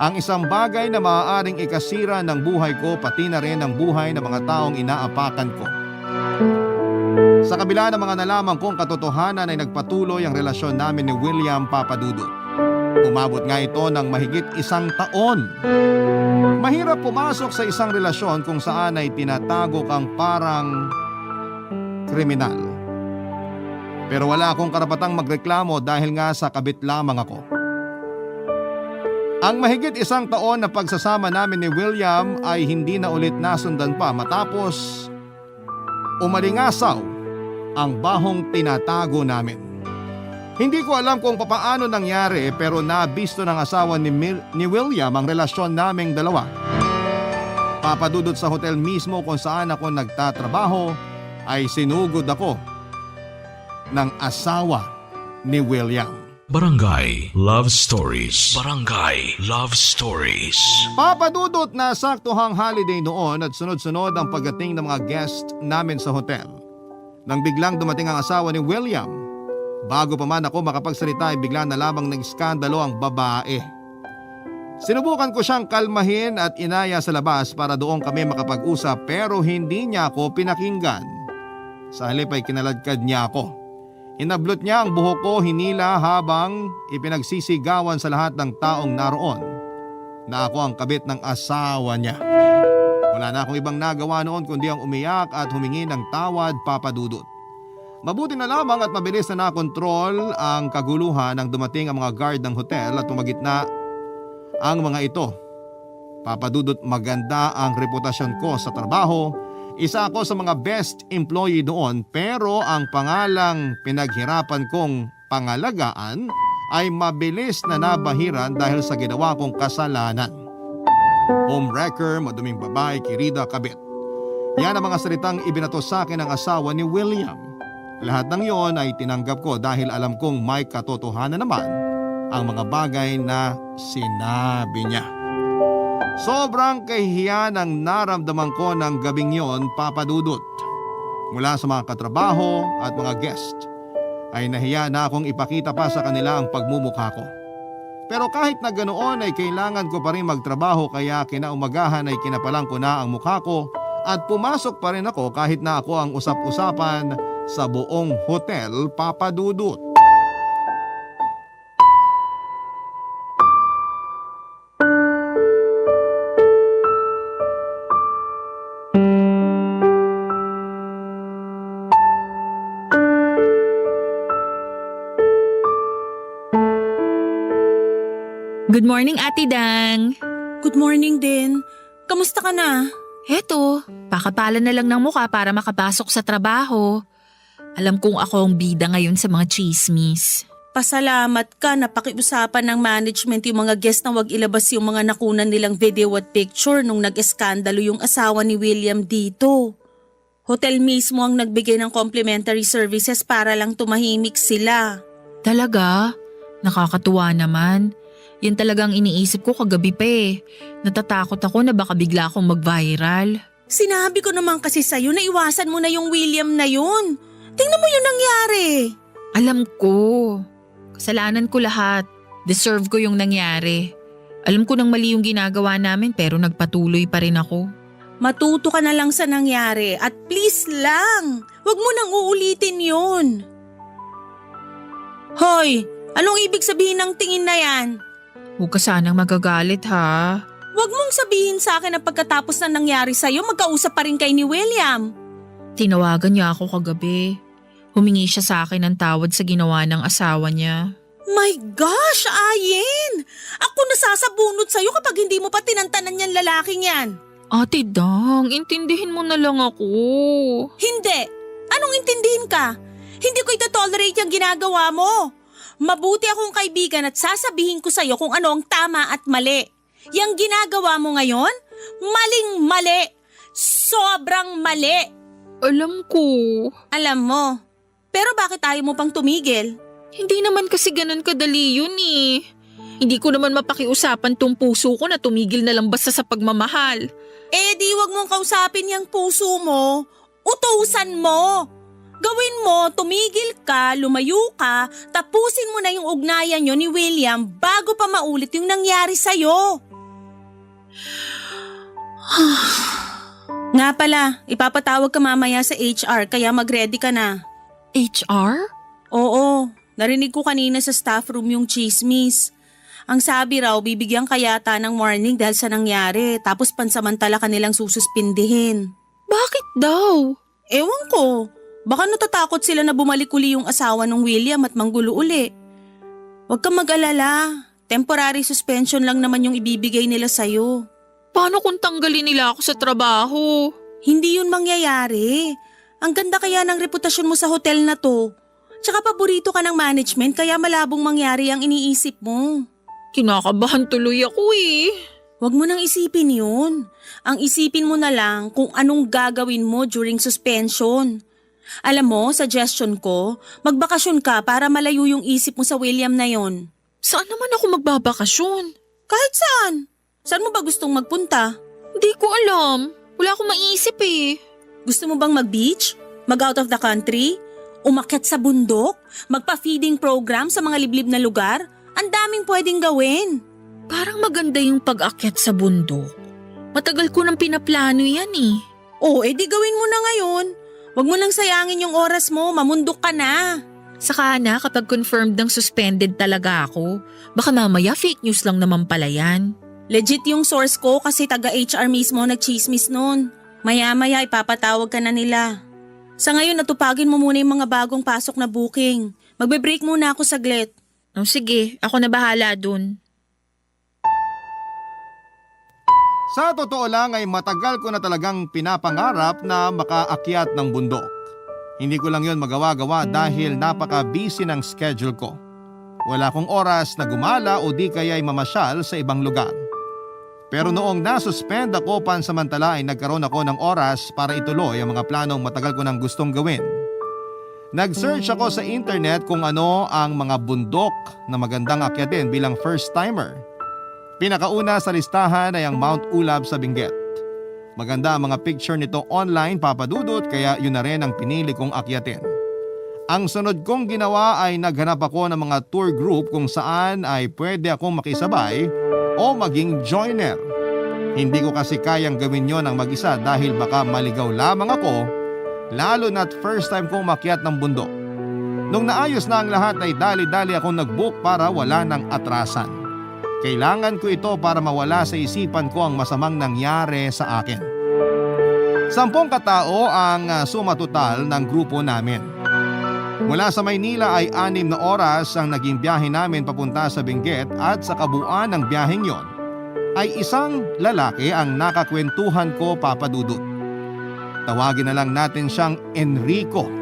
[SPEAKER 3] ang isang bagay na maaaring ikasira ng buhay ko pati na rin ang buhay ng mga taong inaapakan ko. Sa kabila ng mga nalaman kong katotohanan ay nagpatuloy ang relasyon namin ni William, Papa Dudut. Umabot nga ito ng mahigit 1 taon. Mahirap pumasok sa isang relasyon kung saan ay tinatago kang parang kriminal. Pero wala akong karapatang magreklamo dahil nga sa kabit lamang ako. Ang mahigit 1 taon na pagsasama namin ni William ay hindi na ulit nasundan pa matapos umalingasaw ang bahong tinatago namin. Hindi ko alam kung papaano nangyari pero nabisto ng asawa ni William ang relasyon naming dalawa. Papadudot sa hotel mismo kung saan ako nagtatrabaho ay sinugod ako ng asawa ni William.
[SPEAKER 1] Barangay Love Stories. Barangay Love Stories.
[SPEAKER 3] Papadudot na saktuhang holiday noon at sunod-sunod ang pagdating ng mga guest namin sa hotel. Nang biglang dumating ang asawa ni William, bago pa man ako makapagsalita ay bigla na lamang nag-iskandalo ang babae. Sinubukan ko siyang kalmahin at inaya sa labas para doon kami makapag-usap pero hindi niya ako pinakinggan. Sa halip ay kinaladkad niya ako. Hinablot niya ang buhok ko hinila habang ipinagsisigawan sa lahat ng taong naroon na ako ang kabit ng asawa niya. Wala na akong ibang nagawa noon kundi ang umiyak at humingi ng tawad, Papa Dudut. Mabuti na lamang at mabilis na nakontrol ang kaguluhan nang dumating ang mga guard ng hotel at tumagitna ang mga ito. Papa Dudut, maganda ang reputasyon ko sa trabaho. Isa ako sa mga best employee doon pero ang pangalang pinaghirapan kong pangalagaan ay mabilis na nabahiran dahil sa ginawa kong kasalanan. Homewrecker, maduming babae, kirida, kabit. Yan ang mga salitang ibinato sa akin ng asawa ni William. Lahat ng yon ay tinanggap ko dahil alam kong may katotohanan naman ang mga bagay na sinabi niya. Sobrang kahihiyan ang naramdaman ko ng gabing yon, Papa Dudut. Mula sa mga katrabaho at mga guest ay nahiya na akong ipakita pa sa kanila ang pagmumukha ko. Pero kahit na ganoon ay kailangan ko pa rin magtrabaho kaya kinaumagahan ay kinapalang ko na ang mukha ko at pumasok pa rin ako kahit na ako ang usap-usapan sa buong hotel, Papa Dudut.
[SPEAKER 8] Good morning, Ate Dang.
[SPEAKER 7] Good morning din. Kamusta ka na?
[SPEAKER 8] Heto, pakapalan na lang ng mukha para makapasok sa trabaho. Alam kong ako ang bida ngayon sa mga chismis.
[SPEAKER 7] Pasalamat ka na pakiusapan ng management yung mga guest na wag ilabas yung mga nakunan nilang video at picture nung nag-eskandalo yung asawa ni William dito. Hotel mismo ang nagbigay ng complimentary services para lang tumahimik sila.
[SPEAKER 8] Talaga? Nakakatuwa naman. Yan talagang iniisip ko kagabi pa eh. Natatakot ako na baka bigla akong mag-viral.
[SPEAKER 7] Sinabi ko naman kasi sa'yo na iwasan mo na yung William na yun. Tingnan mo yung nangyari.
[SPEAKER 8] Alam ko. Kasalanan ko lahat. Deserve ko yung nangyari. Alam ko nang mali yung ginagawa namin pero nagpatuloy pa rin ako.
[SPEAKER 7] Matuto ka na lang sa nangyari at please lang, wag mo nang uulitin yun. Hoy, anong ibig sabihin ng tingin na yan?
[SPEAKER 8] Huwag ka sanang magagalit ha.
[SPEAKER 7] Wag mong sabihin sa akin na pagkatapos na nangyari sa'yo, magkausap pa rin kay ni William.
[SPEAKER 8] Tinawagan niya ako kagabi. Humingi siya sa akin ng tawad sa ginawa ng asawa niya.
[SPEAKER 7] My gosh, Ayen! Ako nasasabunot sa'yo kapag hindi mo pa tinantanan yan lalaking yan.
[SPEAKER 8] Ate Dang, intindihin mo na lang ako.
[SPEAKER 7] Hindi! Anong intindihin ka? Hindi ko ito-tolerate yung ginagawa mo. Mabuti akong kaibigan at sasabihin ko sa'yo kung ano ang tama at mali. Yang ginagawa mo ngayon, maling-mali. Sobrang mali.
[SPEAKER 8] Alam ko.
[SPEAKER 7] Alam mo. Pero bakit ayaw mo pang tumigil?
[SPEAKER 8] Hindi naman kasi ganun kadali yun eh. Hindi ko naman mapakiusapan tong puso ko na tumigil na lang basta sa pagmamahal.
[SPEAKER 7] Eh di wag mong kausapin yung puso mo. Utusan mo. Gawin mo, tumigil ka, lumayo ka, tapusin mo na yung ugnayan nyo ni William bago pa maulit yung nangyari sa'yo. Nga pala, ipapatawag ka mamaya sa HR kaya mag-ready ka na.
[SPEAKER 8] HR?
[SPEAKER 7] Oo, narinig ko kanina sa staff room yung chismis. Ang sabi raw, bibigyan ka yata ng warning dahil sa nangyari tapos pansamantala kanilang sususpindihin.
[SPEAKER 8] Bakit daw?
[SPEAKER 7] Ewan ko. Baka natatakot sila na bumalik uli yung asawa ng William at manggulo uli. Huwag kang mag-alala. Temporary suspension lang naman yung ibibigay nila sa'yo.
[SPEAKER 8] Paano kung tanggalin nila ako sa trabaho?
[SPEAKER 7] Hindi yun mangyayari. Ang ganda kaya ng reputasyon mo sa hotel na to. Tsaka paborito ka ng management kaya malabong mangyari ang iniisip mo.
[SPEAKER 8] Kinakabahan tuloy ako eh.
[SPEAKER 7] Huwag mo nang isipin yun. Ang isipin mo na lang kung anong gagawin mo during suspension. Alam mo, suggestion ko, magbakasyon ka para malayo yung isip mo sa William na yon.
[SPEAKER 8] Saan naman ako magbabakasyon?
[SPEAKER 7] Kahit saan. Saan mo ba gustong magpunta?
[SPEAKER 8] Hindi ko alam. Wala akong maisip eh.
[SPEAKER 7] Gusto mo bang mag-beach? Mag-out of the country? Umakyat sa bundok? Magpa-feeding program sa mga liblib na lugar? Ang daming pwedeng gawin.
[SPEAKER 8] Parang maganda yung pag-akyat sa bundok. Matagal ko nang pinaplano yan eh.
[SPEAKER 7] Oo, edi gawin mo na ngayon. Huwag mo nang sayangin yung oras mo, mamundok ka na.
[SPEAKER 8] Saka na kapag confirmed ng suspended talaga ako, baka mamaya fake news lang naman pala yan.
[SPEAKER 7] Legit yung source ko kasi taga-HR mismo nagchismis nun. Maya-maya ipapatawag ka na nila. Sa ngayon natupagin mo muna yung mga bagong pasok na booking. Magbe-break muna ako saglit.
[SPEAKER 8] Oh, sige, ako na bahala dun.
[SPEAKER 3] Sa totoo lang ay matagal ko na talagang pinapangarap na makaakyat ng bundok. Hindi ko lang yon magawa-gawa dahil napaka-busy ng schedule ko. Wala akong oras na gumala o di kaya'y mamasyal sa ibang lugar. Pero noong nasuspend ako pansamantala ay nagkaroon ako ng oras para ituloy ang mga planong matagal ko nang gustong gawin. Nag-search ako sa internet kung ano ang mga bundok na magandang akyatin bilang first-timer. Pinakauna sa listahan ay ang Mount Ulab sa Benguet. Maganda ang mga picture nito online papadudot kaya yun na rin ang pinili kong akyatin. Ang sunod kong ginawa ay naghanap ako ng mga tour group kung saan ay pwede akong makisabay o maging joiner. Hindi ko kasi kayang gawin yon ng mag-isa dahil baka maligaw lamang ako, lalo na't first time kong makyat ng bundok. Nung naayos na ang lahat ay dali-dali akong nag-book para wala ng atrasan. Kailangan ko ito para mawala sa isipan ko ang masamang nangyari sa akin. 10 katao ang sumatotal ng grupo namin. Mula sa Maynila ay 6 na oras ang naging biyahe namin papunta sa Benguet at sa kabuuan ng biyaheng yon ay isang lalaki ang nakakwentuhan ko papadudot. Tawagin na lang natin siyang Enrico.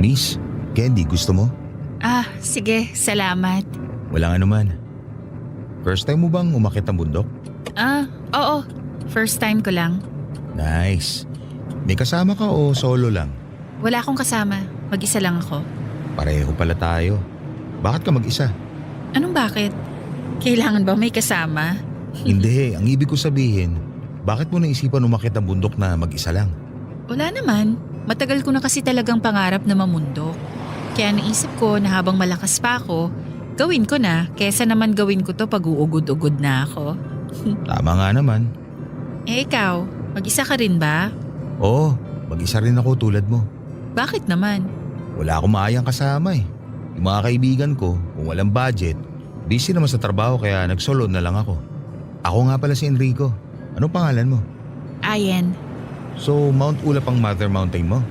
[SPEAKER 9] Miss, candy gusto mo?
[SPEAKER 8] Ah, sige, salamat.
[SPEAKER 9] Walang anuman. First time mo bang umakyat ng bundok?
[SPEAKER 8] Ah, oo. First time ko lang.
[SPEAKER 9] Nice. May kasama ka o solo lang?
[SPEAKER 8] Wala akong kasama. Mag-isa lang ako.
[SPEAKER 9] Pareho pala tayo. Bakit ka mag-isa?
[SPEAKER 8] Anong bakit? Kailangan ba may kasama?
[SPEAKER 9] Hindi, ang ibig ko sabihin, bakit mo naisipan umakyat ng bundok na mag-isa lang?
[SPEAKER 8] Wala naman. Matagal ko na kasi talagang pangarap na mamundok. Kaya naisip ko na habang malakas pa ako, gawin ko na kesa naman gawin ko to pag uugod-ugod na ako.
[SPEAKER 9] Tama nga naman.
[SPEAKER 8] Eh ikaw, mag-isa ka rin ba?
[SPEAKER 9] Oo, mag-isa rin ako tulad mo.
[SPEAKER 8] Bakit naman?
[SPEAKER 9] Wala akong maayang kasama eh. Yung mga kaibigan ko, kung walang budget, busy naman sa trabaho kaya nag-solo na lang ako. Ako nga pala si Enrico. Anong pangalan mo?
[SPEAKER 8] Ayen.
[SPEAKER 9] So, Mount Ulap ang mother mountain mo?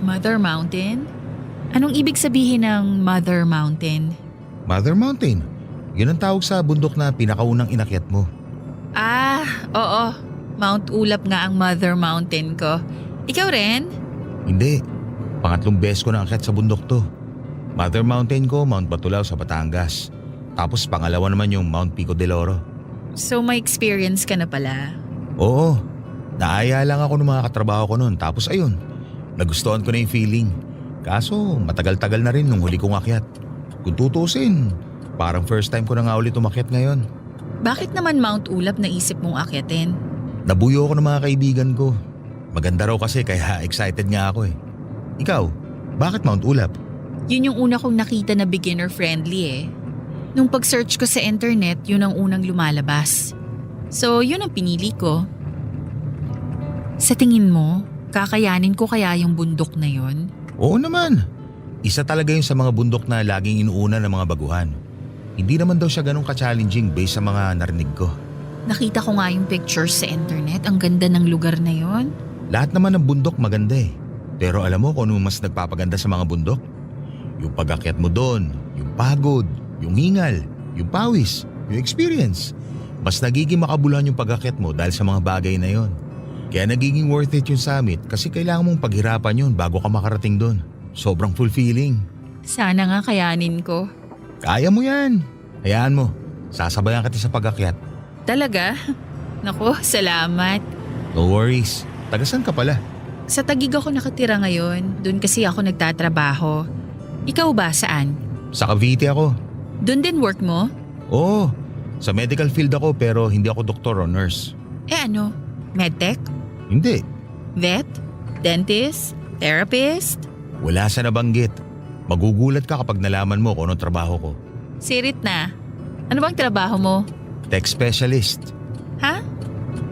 [SPEAKER 8] Mother Mountain? Anong ibig sabihin ng Mother Mountain?
[SPEAKER 9] Mother Mountain. Yun ang tawag sa bundok na pinakaunang inakyat mo.
[SPEAKER 8] Ah, oo. Mount Ulap nga ang Mother Mountain ko. Ikaw rin?
[SPEAKER 9] Hindi. Pangatlong beses ko na akyat sa bundok to. Mother Mountain ko, Mount Batulao sa Batangas. Tapos pangalawa naman yung Mount Pico del Oro.
[SPEAKER 8] So may experience ka na pala.
[SPEAKER 9] Oo. Naaya lang ako ng mga katrabaho ko noon. Tapos ayun, nagustuhan ko na yung feeling. Kaso matagal-tagal na rin nung huli kong akyat. Kung tutusin, parang first time ko na nga ulit umakyat ngayon.
[SPEAKER 8] Bakit naman Mount Ulap naisip mong akyatin?
[SPEAKER 9] Nabuyo ako ng mga kaibigan ko. Maganda raw kasi kaya excited nga ako eh. Ikaw, bakit Mount Ulap?
[SPEAKER 8] Yun yung una kong nakita na beginner friendly eh. Nung pag-search ko sa internet, yun ang unang lumalabas. So yun ang pinili ko. Sa tingin mo, kakayanin ko kaya yung bundok na yun?
[SPEAKER 9] Oo naman. Isa talaga yun sa mga bundok na laging inuuna ng mga baguhan. Hindi naman daw siya ganun ka-challenging based sa mga narinig ko.
[SPEAKER 8] Nakita ko nga yung pictures sa internet. Ang ganda ng lugar na yon.
[SPEAKER 9] Lahat naman ng bundok maganda eh. Pero alam mo kung ano mas nagpapaganda sa mga bundok? Yung pag-akyat mo doon, yung pagod, yung hingal, yung pawis, yung experience. Mas nagiging makabuluhan yung pag-akyat mo dahil sa mga bagay na yon. Kaya nagiging worth it yung summit kasi kailangan mong paghirapan yun bago ka makarating doon. Sobrang fulfilling.
[SPEAKER 8] Sana nga kayanin ko.
[SPEAKER 9] Kaya mo yan. Hayaan mo, sasabayan kita sa pag-akyat.
[SPEAKER 8] Talaga? Naku, salamat.
[SPEAKER 9] No worries. Tagasan ka pala?
[SPEAKER 8] Sa Taguig ako nakatira ngayon. Doon kasi ako nagtatrabaho. Ikaw ba saan?
[SPEAKER 9] Sa Cavite ako.
[SPEAKER 8] Doon din work mo?
[SPEAKER 9] Oo, sa medical field ako pero hindi ako doktor o nurse.
[SPEAKER 8] Ano? Medtech?
[SPEAKER 9] Hindi,
[SPEAKER 8] Vet? Dentist? Therapist?
[SPEAKER 9] wala sa nabanggit. Magugulat ka kapag nalaman mo kung anong trabaho ko.
[SPEAKER 8] Sirit na. Ano bang trabaho mo?
[SPEAKER 9] Tech specialist.
[SPEAKER 8] Ha?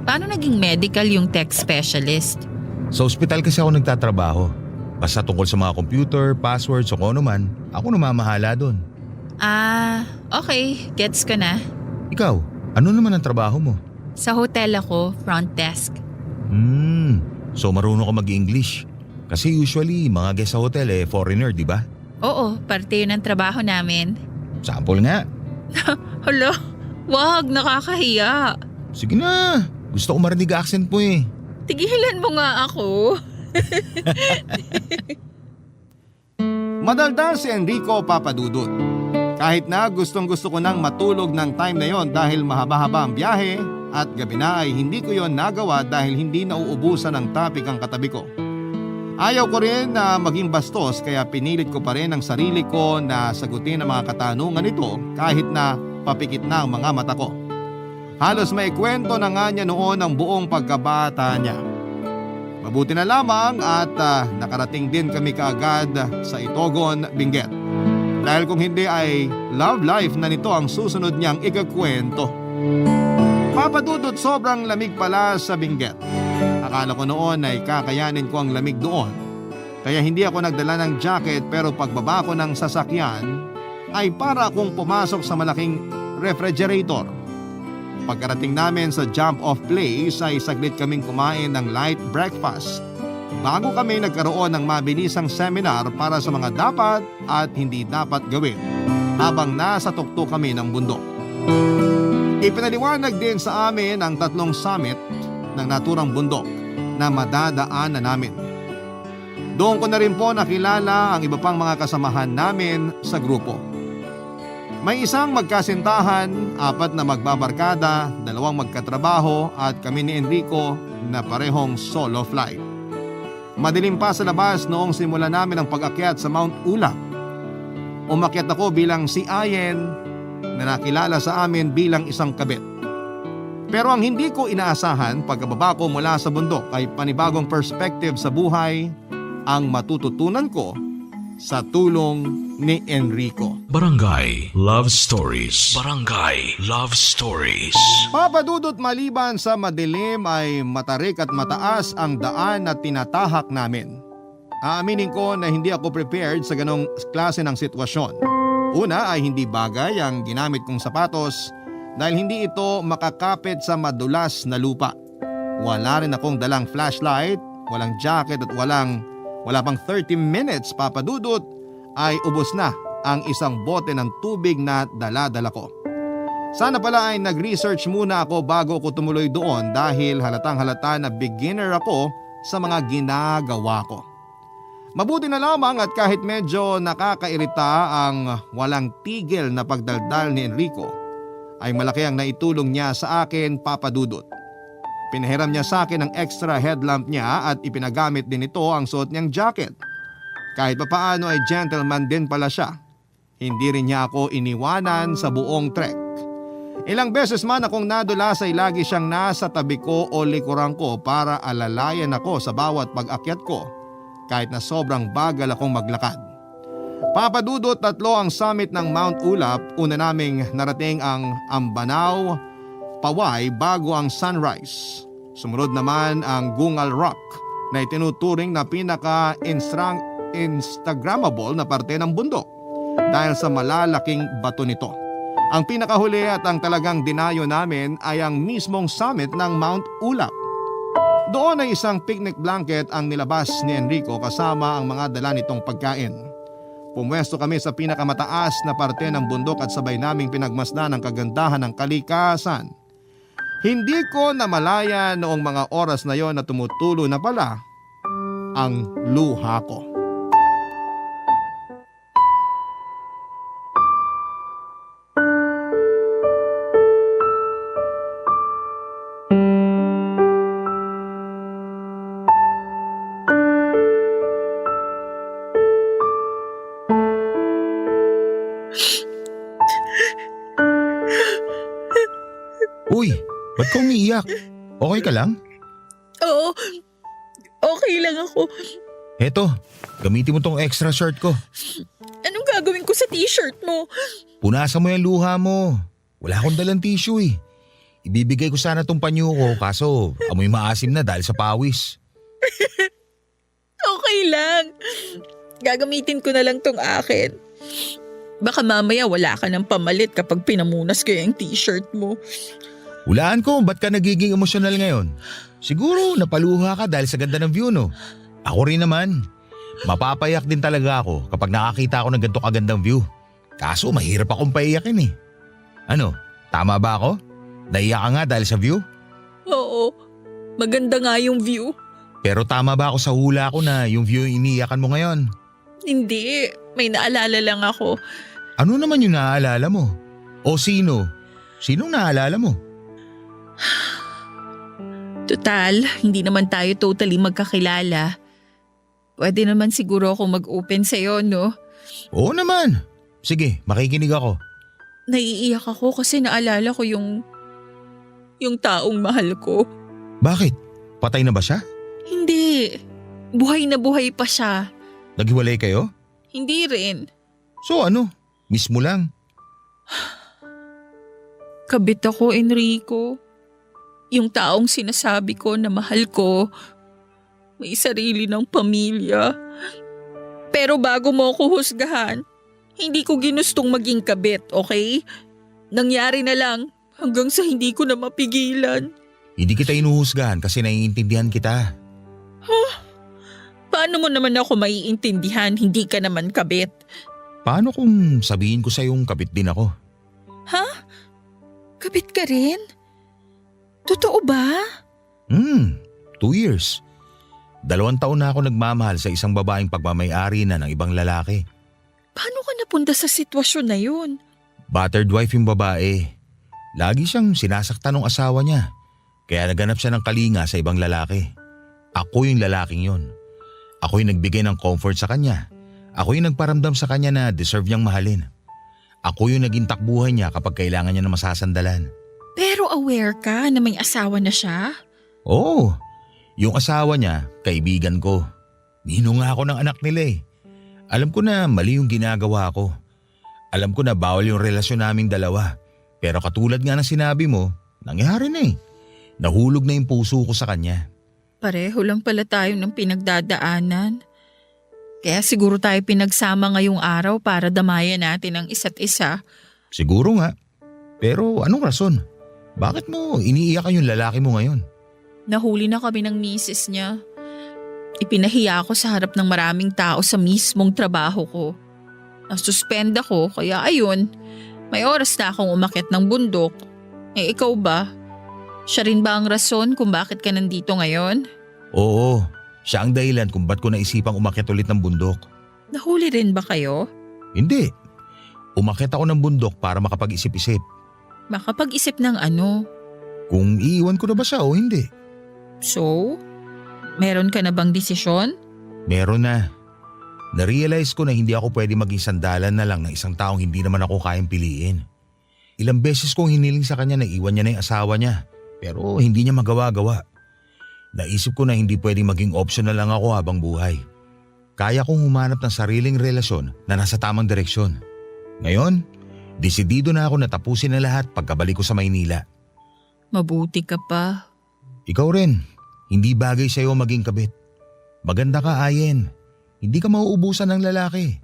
[SPEAKER 8] Paano naging medical yung tech specialist?
[SPEAKER 9] Sa ospital kasi ako nagtatrabaho. Basta tungkol sa mga computer, passwords o kung ano man, ako namamahala doon.
[SPEAKER 8] Ah, okay. Gets ko na.
[SPEAKER 9] Ikaw, ano naman ang trabaho mo?
[SPEAKER 8] Sa hotel ako, front desk.
[SPEAKER 9] So marunong ka mag-English. Kasi usually mga guest sa hotel foreigner, di ba?
[SPEAKER 8] Oo, parte yun ng trabaho namin.
[SPEAKER 9] Sample nga.
[SPEAKER 8] Hala, wag, nakakahiya.
[SPEAKER 9] Sige na, gusto ko marinig accent mo eh.
[SPEAKER 8] Tigilan mo nga ako.
[SPEAKER 3] Madaldal si Enrico Papadudut. Kahit na gustong gusto ko nang matulog ng time na yon dahil mahaba-haba ang biyahe at gabi na ay hindi ko yon nagawa dahil hindi nauubusan ng topic ang katabi ko. Ayaw ko rin na maging bastos kaya pinilit ko pa rin ang sarili ko na sagutin ang mga katanungan nito kahit na papikit na ang mga mata ko. Halos may kwento na nga niya noon ang buong pagkabata niya. Mabuti na lamang at nakarating din kami kaagad sa Itogon, Benguet. Dahil kung hindi ay love life na nito ang susunod niyang ikakwento. Papadudot sobrang lamig pala sa Benguet. Akala ko noon ay kakayanin ko ang lamig doon. Kaya hindi ako nagdala ng jacket pero pagbaba ko ng sasakyan ay para akong pumasok sa malaking refrigerator. Pagkarating namin sa jump-off place ay saglit kaming kumain ng light breakfast. Bago kami nagkaroon ng mabilisang seminar para sa mga dapat at hindi dapat gawin habang nasa tuktok kami ng bundok. Ipinaliwanag din sa amin ang 3 summit ng naturang bundok na madadaanan namin. Doon ko na rin po nakilala ang iba pang mga kasamahan namin sa grupo. May isang magkasintahan, 4 na magbabarkada, 2 magkatrabaho at kami ni Enrico na parehong solo flight. Madilim pa sa labas noong simula namin ang pag-akyat sa Mount Ulap. Umakyat ako bilang si Ayen na nakilala sa amin bilang isang kabit. Pero ang hindi ko inaasahan pagkababa ko mula sa bundok ay panibagong perspective sa buhay ang matututunan ko sa tulong ni Enrico.
[SPEAKER 1] Barangay Love Stories. Barangay Love Stories.
[SPEAKER 3] Papadudot maliban sa madilim ay matarik at mataas ang daan na tinatahak namin. Aaminin ko na hindi ako prepared sa ganong klase ng sitwasyon. Una ay hindi bagay ang ginamit kong sapatos dahil hindi ito makakapit sa madulas na lupa. Wala rin akong dalang flashlight, walang jacket at walang Wala pang 30 minutes, Papa Dudut, ay ubos na ang isang bote ng tubig na dala-dala ko. Sana pala ay nag-research muna ako bago ko tumuloy doon dahil halatang halata na beginner ako sa mga ginagawa ko. Mabuti na lamang at kahit medyo nakakairita ang walang tigil na pagdaldal ni Enrico, ay malaki ang naitulong niya sa akin, Papa Dudut. Pinahiram niya sa akin ang extra headlamp niya at ipinagamit din ito ang suot niyang jacket. Kahit papaano ay gentleman din pala siya. Hindi rin niya ako iniwanan sa buong trek. Ilang beses man akong nadulas ay lagi siyang nasa tabi ko o likuran ko para alalayan ako sa bawat pag-akyat ko kahit na sobrang bagal akong maglakad. Papa Dudut, 3 ang summit ng Mount Ulap. Una naming narating ang Ambanao, Paway bago ang sunrise. Sumunod naman ang Gungal Rock na itinuturing na pinaka-instagrammable na parte ng bundok dahil sa malalaking bato nito. Ang pinakahuli at ang talagang dinayo namin ay ang mismong summit ng Mount Ulap. Doon ay isang picnic blanket ang nilabas ni Enrico kasama ang mga dala nitong pagkain. Pumwesto kami sa pinakamataas na parte ng bundok at sabay naming pinagmasdan ang kagandahan ng kalikasan. Hindi ko namalaya noong mga oras na yon na tumutulo na pala ang luha ko.
[SPEAKER 9] Uy, ba't ka umiiyak? Okay ka lang?
[SPEAKER 8] Oo, okay lang ako.
[SPEAKER 9] Eto, gamitin mo tong extra shirt ko.
[SPEAKER 8] Anong gagawin ko sa t-shirt mo?
[SPEAKER 9] Punasan mo yung luha mo. Wala akong dalang tissue eh. Ibibigay ko sana tong panyo ko kaso amoy maasim na dahil sa pawis.
[SPEAKER 8] Okay lang. Gagamitin ko na lang tong akin. Baka mamaya wala ka ng pamalit kapag pinamunas ko yung t-shirt mo.
[SPEAKER 9] Hulaan ko, ba't ka nagiging emosyonal ngayon? Siguro napaluha ka dahil sa ganda ng view, no? Ako rin naman. Mapapayak din talaga ako kapag nakakita ako ng ganito kagandang view. Kaso mahirap akong paiyakin eh. Ano, tama ba ako? Naiyak ka nga dahil sa view?
[SPEAKER 8] Oo, maganda nga yung view.
[SPEAKER 9] Pero tama ba ako sa hula ko na yung view yung iniiyakan mo ngayon?
[SPEAKER 8] Hindi, may naalala lang ako.
[SPEAKER 9] Ano naman yung naaalala mo? O sino? Sinong naalala mo?
[SPEAKER 8] Total, hindi naman tayo totally magkakilala. Pwede naman siguro ako mag-open sa'yo, no?
[SPEAKER 9] Oo naman. Sige, makikinig ako.
[SPEAKER 8] Naiiyak ako kasi naalala ko yung taong mahal ko.
[SPEAKER 9] Bakit? Patay na ba siya?
[SPEAKER 8] Hindi, buhay na buhay pa siya.
[SPEAKER 9] Naghiwalay kayo?
[SPEAKER 8] Hindi rin.
[SPEAKER 9] So ano? Miss mo lang?
[SPEAKER 8] Kabit ako, Enrico. Yung taong sinasabi ko na mahal ko, may sarili ng pamilya. Pero bago mo ako husgahan, hindi ko ginustong maging kabit, okay? Nangyari na lang hanggang sa hindi ko na mapigilan.
[SPEAKER 9] Hindi kita inuhusgahan kasi naiintindihan kita.
[SPEAKER 8] Paano mo naman ako maiintindihan, hindi ka naman kabit?
[SPEAKER 9] Paano kung sabihin ko sa'yong kabit din ako?
[SPEAKER 8] Ha? Kabit ka rin? Totoo ba?
[SPEAKER 9] 2 years. 2 taon na ako nagmamahal sa isang babaeng pagmamay-ari na ng ibang lalaki.
[SPEAKER 8] Paano ka napunta sa sitwasyon na yun?
[SPEAKER 9] Battered wife yung babae. Lagi siyang sinasaktan ng asawa niya. Kaya naganap siya ng kalinga sa ibang lalaki. Ako yung lalaking yon. Ako yung nagbigay ng comfort sa kanya. Ako yung nagparamdam sa kanya na deserve niyang mahalin. Ako yung naging takbuhan niya kapag kailangan niya na masasandalan.
[SPEAKER 8] Pero aware ka na may asawa na siya?
[SPEAKER 9] Oo, yung asawa niya, kaibigan ko. Ninong nga ako ng anak nila eh. Alam ko na mali yung ginagawa ko. Alam ko na bawal yung relasyon naming dalawa. Pero katulad nga ng sinabi mo, nangyari na eh. Nahulog na yung puso ko sa kanya.
[SPEAKER 8] Pareho lang pala tayo ng pinagdadaanan. Kaya siguro tayo pinagsama ngayong araw para damayan natin ang isa't isa.
[SPEAKER 9] Siguro nga. Pero anong rason? Bakit mo iniiyakan yung lalaki mo ngayon?
[SPEAKER 8] Nahuli na kami ng misis niya. Ipinahiya ako sa harap ng maraming tao sa mismong trabaho ko. Nasuspend ako kaya ayun, may oras na akong umakyat ng bundok. Eh ikaw ba? Siya rin ba ang rason kung bakit ka nandito ngayon?
[SPEAKER 9] Oo, siya ang dahilan kung ba't ko naisipang umakyat ulit ng bundok.
[SPEAKER 8] Nahuli rin ba kayo?
[SPEAKER 9] Hindi. Umakyat ako ng bundok para makapag-isip-isip.
[SPEAKER 8] Makapag-isip ng ano?
[SPEAKER 9] Kung iiwan ko na ba siya o hindi.
[SPEAKER 8] So, meron ka na bang desisyon?
[SPEAKER 9] Meron na. Narealize ko na hindi ako pwede maging sandalan na lang ng isang taong hindi naman ako kayang piliin. Ilang beses kong hiniling sa kanya na iwan niya na yung asawa niya, pero hindi niya magawa-gawa. Naisip ko na hindi pwedeng maging option na lang ako habang buhay. Kaya kong humanap ng sariling relasyon na nasa tamang direksyon. Ngayon, desidido na ako na tapusin na lahat pagkabalik ko sa Maynila.
[SPEAKER 8] Mabuti ka pa.
[SPEAKER 9] Ikaw rin, hindi bagay sa'yo maging kabit. Maganda ka, Ayen. Hindi ka mauubusan ng lalaki.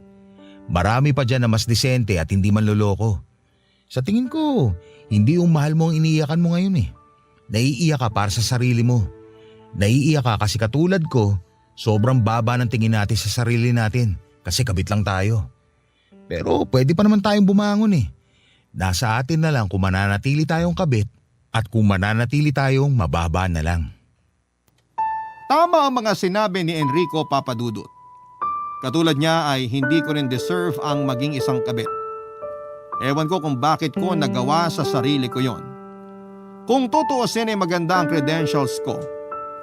[SPEAKER 9] Marami pa dyan na mas disente at hindi manloloko. Sa tingin ko, hindi yung mahal mo ang iniiyakan mo ngayon eh. Naiiyak ka para sa sarili mo. Naiiyak ka kasi katulad ko, sobrang baba ng tingin natin sa sarili natin kasi kabit lang tayo. Pero pwede pa naman tayong bumangon eh. Nasa atin na lang kung mananatili tayong kabit at kung mananatili tayong mababa na lang.
[SPEAKER 3] Tama ang mga sinabi ni Enrico Papadudut. Katulad niya ay hindi ko rin deserve ang maging isang kabit. Ewan ko kung bakit ko nagawa sa sarili ko yon. Kung tutuusin ay maganda ang credentials ko.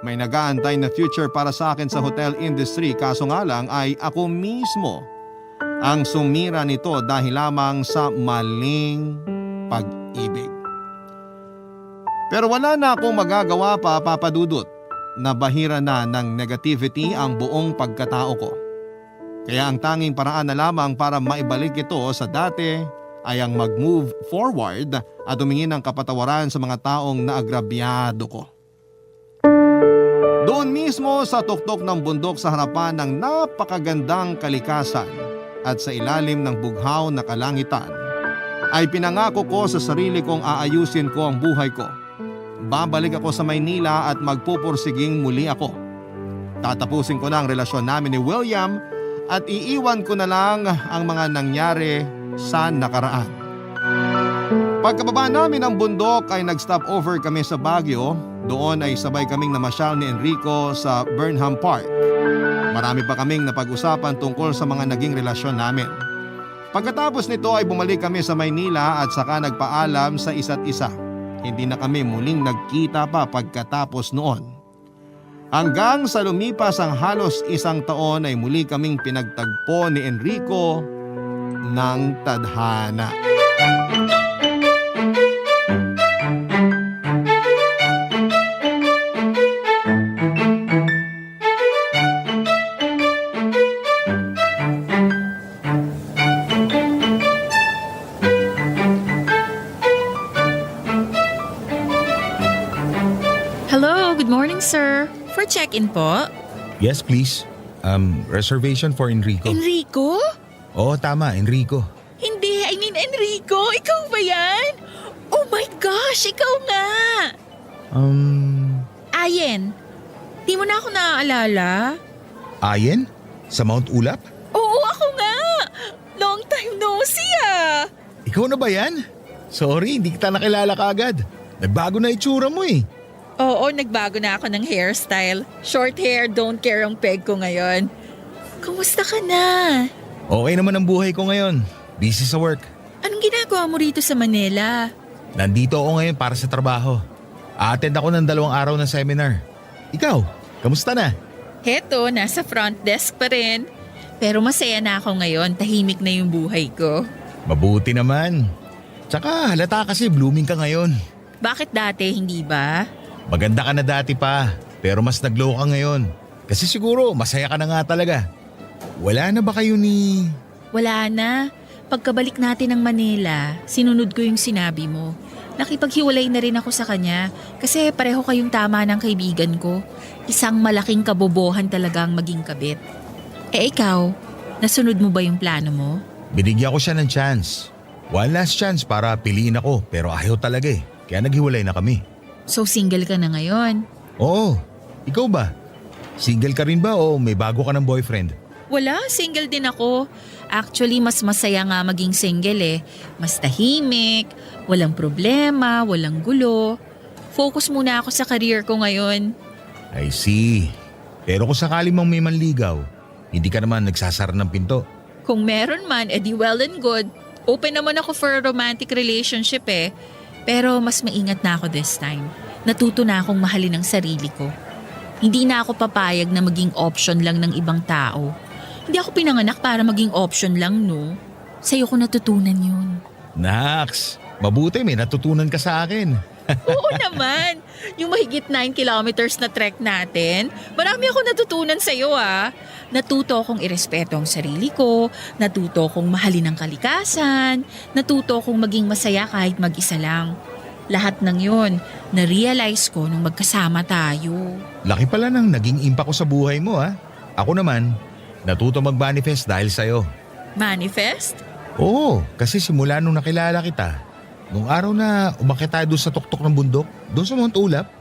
[SPEAKER 3] May nag-aantay na future para sa akin sa hotel industry, kaso nga lang ay ako mismo ang sumira nito dahil lamang sa maling pag-ibig. Pero wala na akong magagawa pa, Papadudut. Nabahira na ng negativity ang buong pagkatao ko. Kaya ang tanging paraan na lamang para maibalik ito sa dati ay ang mag-move forward at humingin ng kapatawaran sa mga taong naagrabyado ko. Doon mismo sa tuktok ng bundok sa harapan ng napakagandang kalikasan at sa ilalim ng bughaw na kalangitan, ay pinangako ko sa sarili kong aayusin ko ang buhay ko. Babalik ako sa Maynila at magpupursiging muli ako. Tatapusin ko na ang relasyon namin ni William at iiwan ko na lang ang mga nangyari sa nakaraan. Pagkababa namin ng bundok ay nag-stop over kami sa Baguio. Doon ay sabay kaming namasyal ni Enrico sa Burnham Park. Marami pa kaming napag-usapan tungkol sa mga naging relasyon namin. Pagkatapos nito ay bumalik kami sa Maynila at saka nagpaalam sa isa't isa. Hindi na kami muling nagkita pa pagkatapos noon. Hanggang sa lumipas ang halos isang taon ay muli kaming pinagtagpo ni Enrico ng tadhana.
[SPEAKER 8] Hello, good morning sir. For check-in po?
[SPEAKER 9] Yes, please. Reservation for Enrico.
[SPEAKER 8] Enrico?
[SPEAKER 9] Oo, tama, Enrico.
[SPEAKER 8] Hindi, I mean Enrico. Ikaw ba yan? Oh my gosh, ikaw nga. Ayen, di mo na ako naaalala?
[SPEAKER 9] Ayen? Sa Mount Ulap?
[SPEAKER 8] Oo, ako nga. Long time no see ah.
[SPEAKER 9] Ikaw na ba yan? Sorry, hindi kita nakilala kaagad. Nagbago na itsura mo eh.
[SPEAKER 8] Oo, nagbago na ako ng hairstyle. Short hair, don't care ang peg ko ngayon. Kumusta ka na?
[SPEAKER 9] Okay naman ang buhay ko ngayon. Busy sa work.
[SPEAKER 8] Anong ginagawa mo rito sa Manila?
[SPEAKER 9] Nandito ako ngayon para sa trabaho. A-attend ako ng 2 araw na seminar. Ikaw, kamusta na?
[SPEAKER 8] Heto, nasa front desk pa rin. Pero masaya na ako ngayon, tahimik na yung buhay ko.
[SPEAKER 9] Mabuti naman. Tsaka halata kasi blooming ka ngayon.
[SPEAKER 8] Bakit dati, hindi ba?
[SPEAKER 9] Maganda ka na dati pa, pero mas nag-glow ka ngayon. Kasi siguro masaya ka na nga talaga. Wala na ba kayo ni...
[SPEAKER 8] Wala na. Pagkabalik natin ng Manila, sinunod ko yung sinabi mo. Nakipaghiwalay na rin ako sa kanya kasi pareho kayong tama ng kaibigan ko. Isang malaking kabobohan talagang maging kabit. Eh ikaw, nasunod mo ba yung plano mo?
[SPEAKER 9] Binigyan ko siya ng chance. One last chance para piliin ako pero ayaw talaga eh. Kaya naghiwalay na kami.
[SPEAKER 8] So single ka na ngayon?
[SPEAKER 9] Oo, ikaw ba? Single ka rin ba o may bago ka ng boyfriend?
[SPEAKER 8] Wala, single din ako. Actually, mas masaya nga maging single eh. Mas tahimik, walang problema, walang gulo. Focus muna ako sa career ko ngayon.
[SPEAKER 9] I see. Pero kung sakali mang may manligaw, hindi ka naman nagsasara ng pinto.
[SPEAKER 8] Kung meron man, edi well and good. Open naman ako for a romantic relationship eh. Pero mas maingat na ako this time. Natuto na akong mahalin ang sarili ko. Hindi na ako papayag na maging option lang ng ibang tao. Hindi ako pinanganak para maging option lang, no? Sa'yo ko natutunan yun.
[SPEAKER 9] Nax, mabuti may natutunan ka sa akin.
[SPEAKER 8] Oo naman. Yung mahigit 9 kilometers na trek natin, marami ako natutunan sa'yo ah. Natuto akong irespeto ang sarili ko, natuto akong mahalin ang kalikasan, natuto akong maging masaya kahit mag-isa lang. Lahat ng yon, na-realize ko nung magkasama tayo.
[SPEAKER 9] Laki pala ng naging impact ko sa buhay mo ha. Ako naman, natuto mag-manifest dahil sa'yo.
[SPEAKER 8] Manifest?
[SPEAKER 9] Oo, kasi simula nung nakilala kita, nung araw na umakyat tayo doon sa tuktok ng bundok, doon sa Mount Ulap,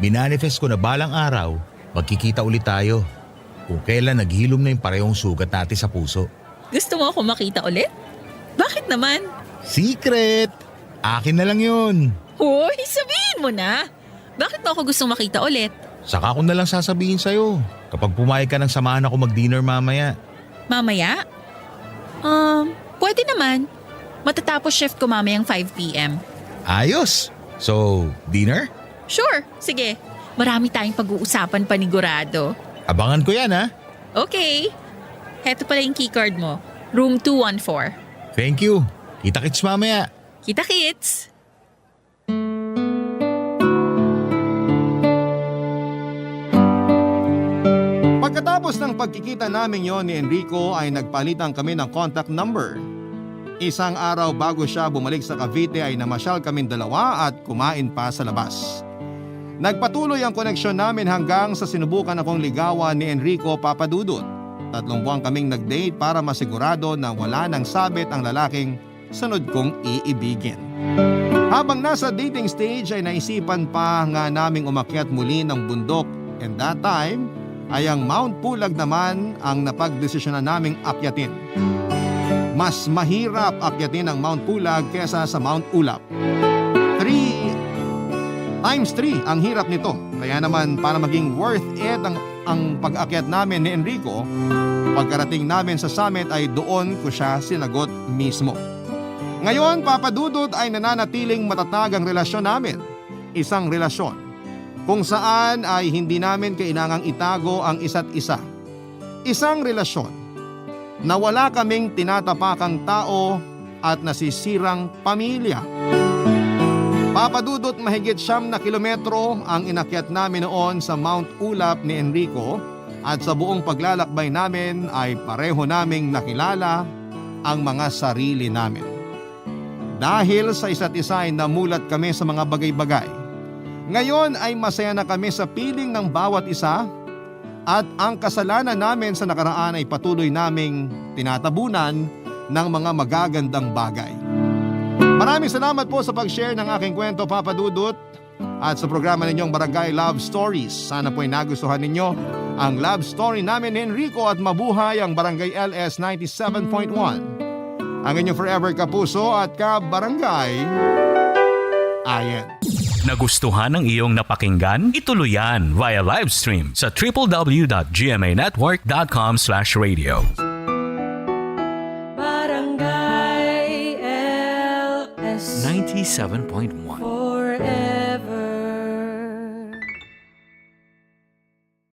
[SPEAKER 9] minanifest ko na balang araw, magkikita ulit tayo. Kung kailan naghilom na yung parehong sugat natin sa puso.
[SPEAKER 8] Gusto mo ako makita ulit? Bakit naman?
[SPEAKER 9] Secret! Akin na lang yun.
[SPEAKER 8] Hoy, sabihin mo na. Bakit mo ako gustong makita ulit?
[SPEAKER 9] Saka ko na lang sasabihin sa'yo kapag pumayag ka ng samahan ako mag-dinner mamaya.
[SPEAKER 8] Mamaya? Pwede naman. Matatapos shift ko mamayang 5 p.m.
[SPEAKER 9] Ayos! So, dinner?
[SPEAKER 8] Sure, sige. Marami tayong pag-uusapan panigurado.
[SPEAKER 9] Abangan ko yan ha.
[SPEAKER 8] Okay. Heto pala yung keycard mo. Room 214.
[SPEAKER 9] Thank you. Kita-kits mamaya.
[SPEAKER 8] Kita-kits!
[SPEAKER 3] Pagkatapos ng pagkikita namin yon ni Enrico ay nagpalitan kami ng contact number. Isang araw bago siya bumalik sa Cavite ay namasyal kaming dalawa at kumain pa sa labas. Nagpatuloy ang koneksyon namin hanggang sa sinubukan akong ligawan ni Enrico Papadudut. 3 buwan kaming nag-date para masigurado na wala nang sabit ang lalaking sunod kong iibigin. Habang nasa dating stage ay naisipan pa nga naming umakyat muli ng bundok, and that time ay ang Mount Pulag naman ang napagdesisyonan naming akyatin. Mas mahirap akyatin ang Mount Pulag kesa sa Mount Ulap. 3x3 ang hirap nito. Kaya naman para maging worth it ang pag-akyat namin ni Enrico, pagkarating namin sa summit ay doon ko siya sinagot mismo. Ngayon, Papadudot, ay nananatiling matatag ang relasyon namin. Isang relasyon kung saan ay hindi namin kailangang itago ang isa't isa. Isang relasyon na wala kaming tinatapakang tao at nasisirang pamilya. Papadudot, mahigit 9 kilometro ang inakyat namin noon sa Mount Ulap ni Enrico at sa buong paglalakbay namin ay pareho naming nakilala ang mga sarili namin. Dahil sa isa't isa ay namulat kami sa mga bagay-bagay. Ngayon ay masaya na kami sa piling ng bawat isa at ang kasalanan namin sa nakaraan ay patuloy naming tinatabunan ng mga magagandang bagay. Maraming salamat po sa pag-share ng aking kwento, Papadudut, at sa programa ninyong Barangay Love Stories. Sana po ay nagustuhan ninyo ang love story namin ni Enrico at mabuhay ang Barangay LS 97.1. Ang inyong forever kapuso at ka-barangay, Ayen.
[SPEAKER 1] Nagustuhan ng iyong napakinggan? Ituloy yan via live stream sa www.gmanetwork.com/radio.
[SPEAKER 2] Barangay LS
[SPEAKER 1] 97.1